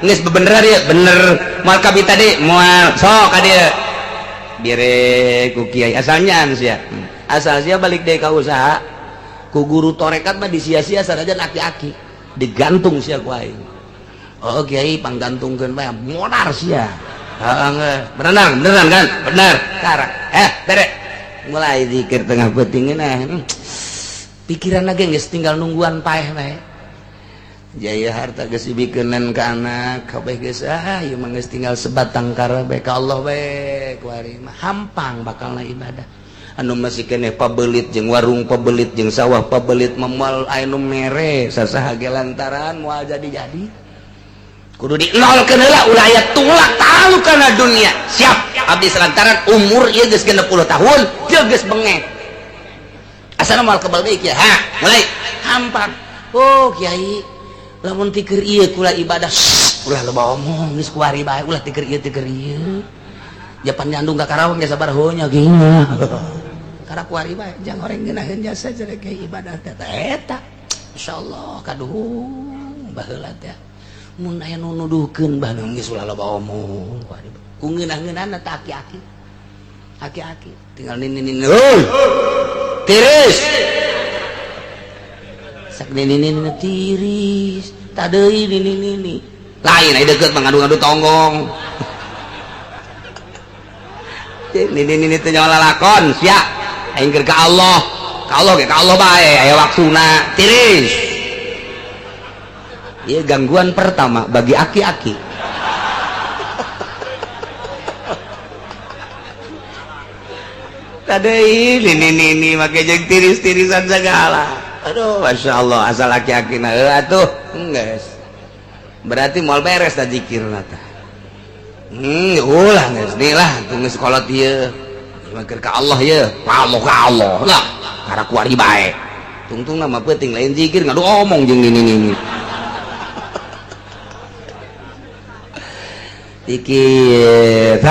geus bebeneran ya bener moal ka bita deui moal sok ka dieu dire ku kiai asalnya sia asal sia balik deui ka usaha ku guru torekat mah disia-sia sanajan aki-aki digantung sia ku aing oh kiai panggantungkeun bae modar sia beneran kan bener karak bere mulai zikir tengah peuting nah pikiran lagi geus tinggal nungguan paeh bae jaya harta geus dibikeunan ka anak kabeh geus ieu mah geus tinggal sebatang kara bae ka Allah bae kuari mah hampang bakalna ibadah anu masih keneh pabelit jeung warung pabelit jeung sawah pabelit memal anu mere sasaha ge lantaran moal jadi-jadi kudu dinolkeun heula ulah aya tulak talu kana dunia siap abdi lantaran umur ieu geus 60 tahun teu geus bengek asana moal kebal deui kieu mulai hampang oh kiai lamun tikeur ieu kula ibadah ulah loba omong geus kuari bae ulah tikeur ieu japan nyandung ka Karawang ge sabar heunya geunya karena kuari bae jang orang ngeunaheun jasa jarek ibadah teh eta insyaallah kaduhung baheula teh mun aya nu nuduhkeun baheula geus ulah loba omong ku ngeunah-ngeunahna teh aki-aki tinggal nini heuh tiris sak nini tiris tadeui nini lain aya deukeut mangadu-ngadu tonggong nini teh nyawa lalakon sia aing keur ka Allah ge ka Allah bae aya waktuna tiris ieu gangguan pertama bagi aki-aki tadei nini make jeung tiris-tirisan segala aduh masyaallah asal aki-aki na atuh geus berarti moal beres da zikirna teh ulah geus deui lah geus kolot ieu keur ka Allah ye ka Allah lah karena kuari bae tungtung nama peuting lain zikir ngadu omong jeung nini dikit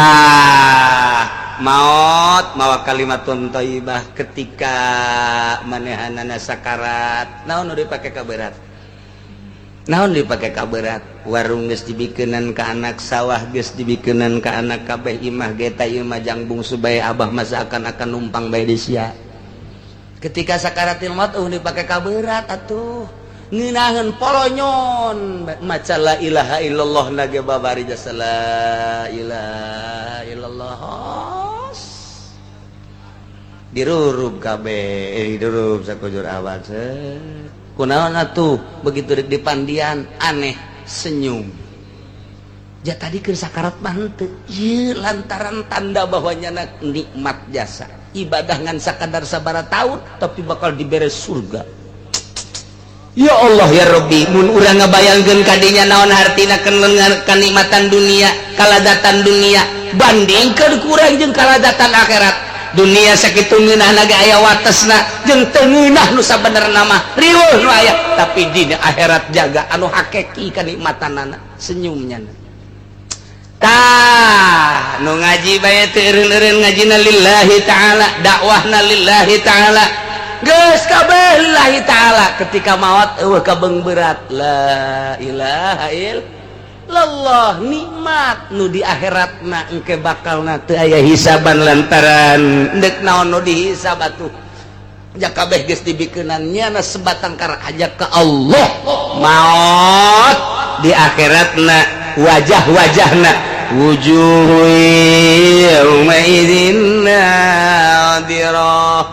maut mawa kalimatun thayyibah ketika manehanana sakarat naon nu dipake ka berat naon dipakai kaberat warung geus dibikenan ka anak sawah geus dibikenan ka anak kabeh imah geta ieu mah jangbung subaya abah masa akan numpang bae di sia ketika sakaratil maut dipakai kaberat atuh ngeunaheun polonyon maca la ilaha illallah nage babari jasa la ilaha illallah dirurub kabeh dirurub sakujur awak kunaon atuh begitu dek di pandian aneh senyum ja tadi keur sakarat mah henteu ieu lantaran tanda bahwanya nikmat jasa ibadah ngan sakadar sabaraha taun tapi bakal dibere surga. Ya Allah ya Rabbi mun urang ngabayangkeun kadinya naon hartina kanikmatan dunia kaladatan dunia bandingkeun ku urang jeung kaladatan akhirat dunia sakitu ngeunahna ge aya watesna jeung teu ngeunah nu sabenerna mah riweuh nu aya tapi di akhirat jaga anu hakiki kanikmatanana senyumnya tah nu ngaji bae teu eureun-eureun ngajina lillahi ta'ala dakwahna lillahi ta'ala geus kabeh lillahi ta'ala ketika maot eueuh kabeng berat la ilaha illallah nikmat nu di akhiratna engke bakalna teu aya hisaban lantaran deuk naon nu dihisab atuh ja kabeh geus dibikeunnan nyana sebatang kara aja ka Allah maot di akhiratna wajah-wajahna wujuh yauma idzin nadirah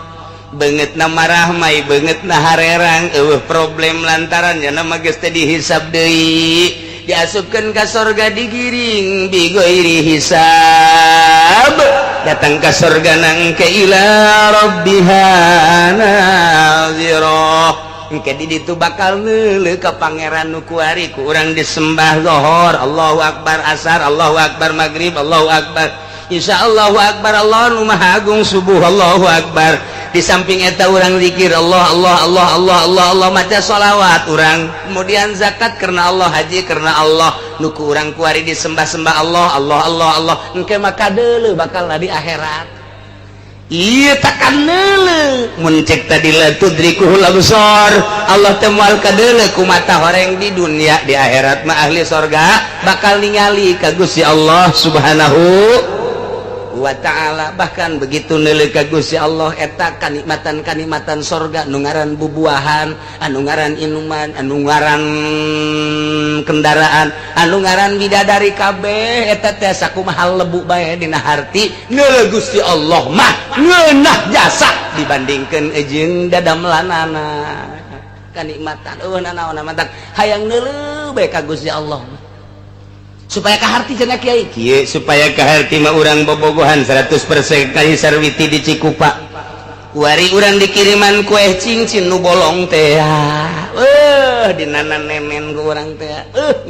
beungeutna marah mai beungeutna harerang eueuh problem lantaran nya mah geus teu dihisab deui diasupkeun ka sorga digiring bi ghairi hisab datang ka sorga engke ila rabbiha nazirah engke di ditu bakal neuleuh ka pangeran nu kuari ku urang disembah zuhur Allahu akbar asar Allahu akbar maghrib Allahu akbar insyaallah akbar Allah nu maha agung subuh Allahu akbar di samping eta urang zikir Allah Allah Allah Allah Allah Allah maca sholawat urang kemudian zakat karena Allah haji karena Allah nu ku urang kuari disembah-sembah Allah Allah Allah Allah engke maka deuleuh bakalna di akhirat ieu takan neuleuh mun cek tadi la tudrikuhul absar Allah teu moal kadeuleuh ku mata horeng di dunia di akhirat mah ahli sorga bakal ningali ka Gusti Allah subhanahu wa ta'ala bahkan begitu neuleuh ka Gusti Allah eta kanikmatan-kanikmatan sorga anu ngaran bubuahan anu ngaran inuman anu ngaran kendaraan anu ngaran bidadari kabeh eta teh sakumaha lebu bae dina harti neuleuh Gusti Allah mah ngeunah jasa dibandingkeun jeung dadamelanana kanikmatan eueuh nanaon mantak hayang neuleuh bae ka Gusti Allah supaya kaharti cenah kiai kieu supaya kaharti mah urang bobogohan 100% kali sarwiti di Cikupa kuari urang dikiriman kue cincin nu bolong teh dinanan nenen ku urang teh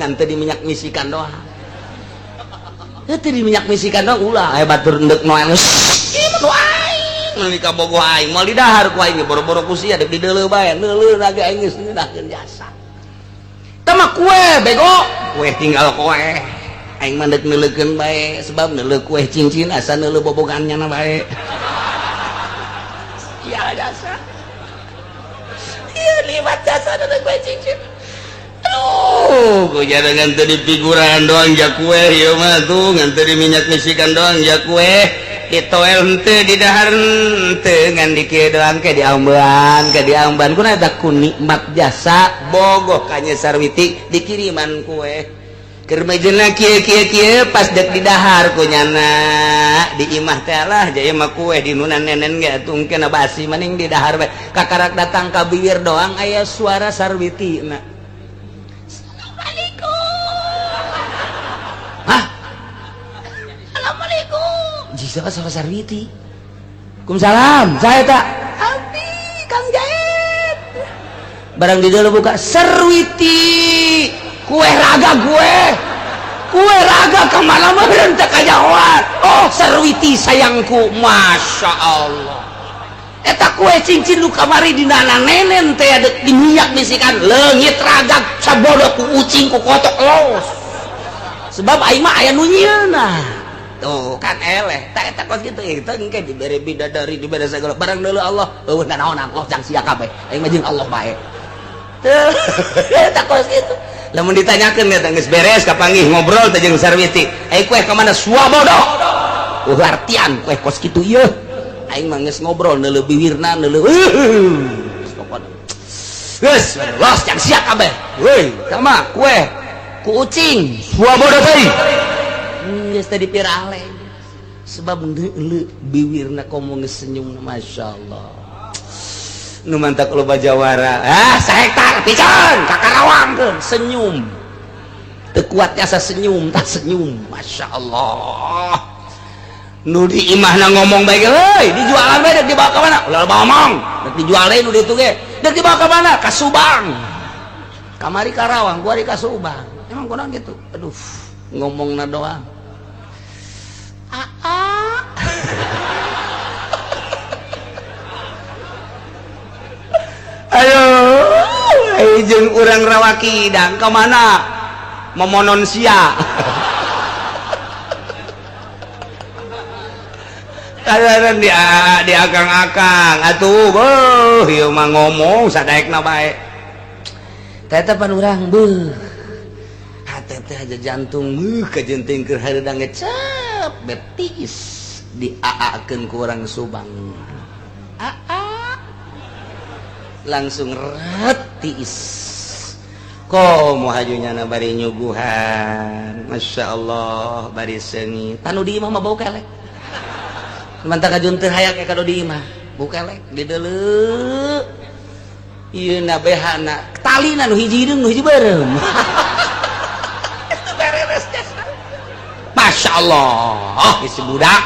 ngan teu diminyak misikan doang teu diminyak misikan doang ulah aya batur endek nu anu nu aing nu kabogoh aing moal didahar ku aing boro-boro ku sia deuk dideuleuh bae neuleuh lagi aing geus ngeunahkeun jasa tama kue bego kue tinggal kue aing mah deuk neuleukeun bae sebab neuleuh kue cincin asa neuleuh bobogannya na bae ya jasa ieu liwat jasa neuleuh kue cincin aduh ku jarangan teu dipiguran doang ja kue ieu mah tuh ngan teu diminyak misikan doang ja kue ditoel henteu di dahar henteu ngan di kieu doang ke diamban kuna eta ku nikmat jasa bogoh ka nya sarwiti dikiriman kue keur mejena kieu pas dek di dahar ku nyana di imah teh lah jaya mah kue di nunan nenen ge atuh engke na basi mending di dahar bae kakarak datang ka bibir doang aya suara sarwitina siapa suara sarwiti Kumsalam saya tak Abi Kang Jahit barang di dalam buka sarwiti kue raga kue raga kemana mah rentek kajawat oh sarwiti sayangku Masya Allah eta kue cincin lu kamari di nana nenen teh ada di minyak bisikan leungit raga sabodo ku ucing ku kotok los sebab aing mah aya nu nyieunna tuh kan eleh tak eta kos kitu itu engke dibere bidadari dibere segala barang deuleuh Allah eueuh naon Allah jang sia kabeh aing mah jeung Allah bae tak kos gitu lamun ditanyakeun eta geus beres kapanggih ngobrol teh jeung sarwiti kue ka mana swabodo artian kue kos kitu ieu aing mah geus ngobrol neuleuh bibirna neuleuh geus los jang sia kabeh weuy sama kue ku ucing swabodo teh geus teh dipirale sebab neuleuh bibirna komo geus senyum masyaallah nu mantak loba jawara sahektar pisan kakarawangkeun senyum teu kuat asa senyum tak senyum masyaallah nu di imahna ngomong bae euy dijualan bae dek dibawa ka mana ulah ngomong dek dijual deui nu ditu ge dek dibawa ka mana ka Subang kamari Karawang gua di ka Subang emang kunaon gitu aduh ngomongna doang ayo jeung urang rawakidang ka mana memonon sia kadaran di akang-akang atuh beuh ieu mah ngomong sadaekna bae teh pan urang beuh hate teh aja jantung kajenting keur hareudang ngecep betis diaakeun ku urang Subang langsung retiis komo hajunya na bari nyuguhan Masya Allah bari sengit tanu di imah mah bau kelek mantap kajun teu hayak kado di imah bau kelek di deuleu ieu na behana talina nu hiji hideung nu hiji beureum itu beres Masya Allah isi budak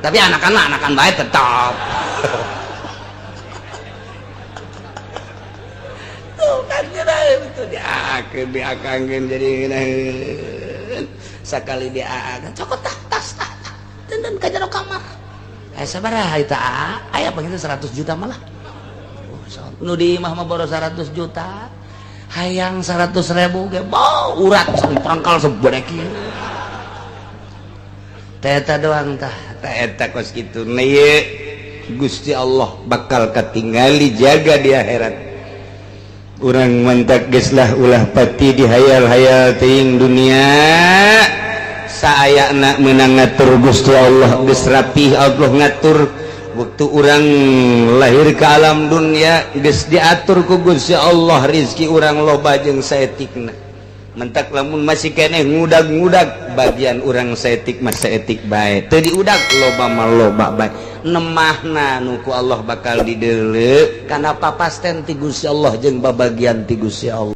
tapi anakan bae tetap kan itu diakangkeun jadi sakali diaakan cokot tas dan ka jero kamar sabaraha eta aya panggil 100 juta malah nu di imah mah boros 100 juta hayang 100.000 ge bau urat prangkal sebodek ieu teh eta doang tah eta kos kitu na ieu Gusti Allah bakal katingali jaga di akhirat urang mantak geus lah ulah pati dihayal-hayal teuing dunia saayana meunang ngatur Gusti Allah geus rapih Allah ngatur waktu urang lahir ke alam dunia geus diatur ku Gusti Allah rezeki urang loba jeung saetikna mentak lamun masih keneh ngudag-ngudag bagian urang saetik mah saetik bae teu diudag loba mah loba bae nemahna nu ku Allah bakal dideuleu kana papasten ti Gusti Allah jeung babagian ti Gusti Allah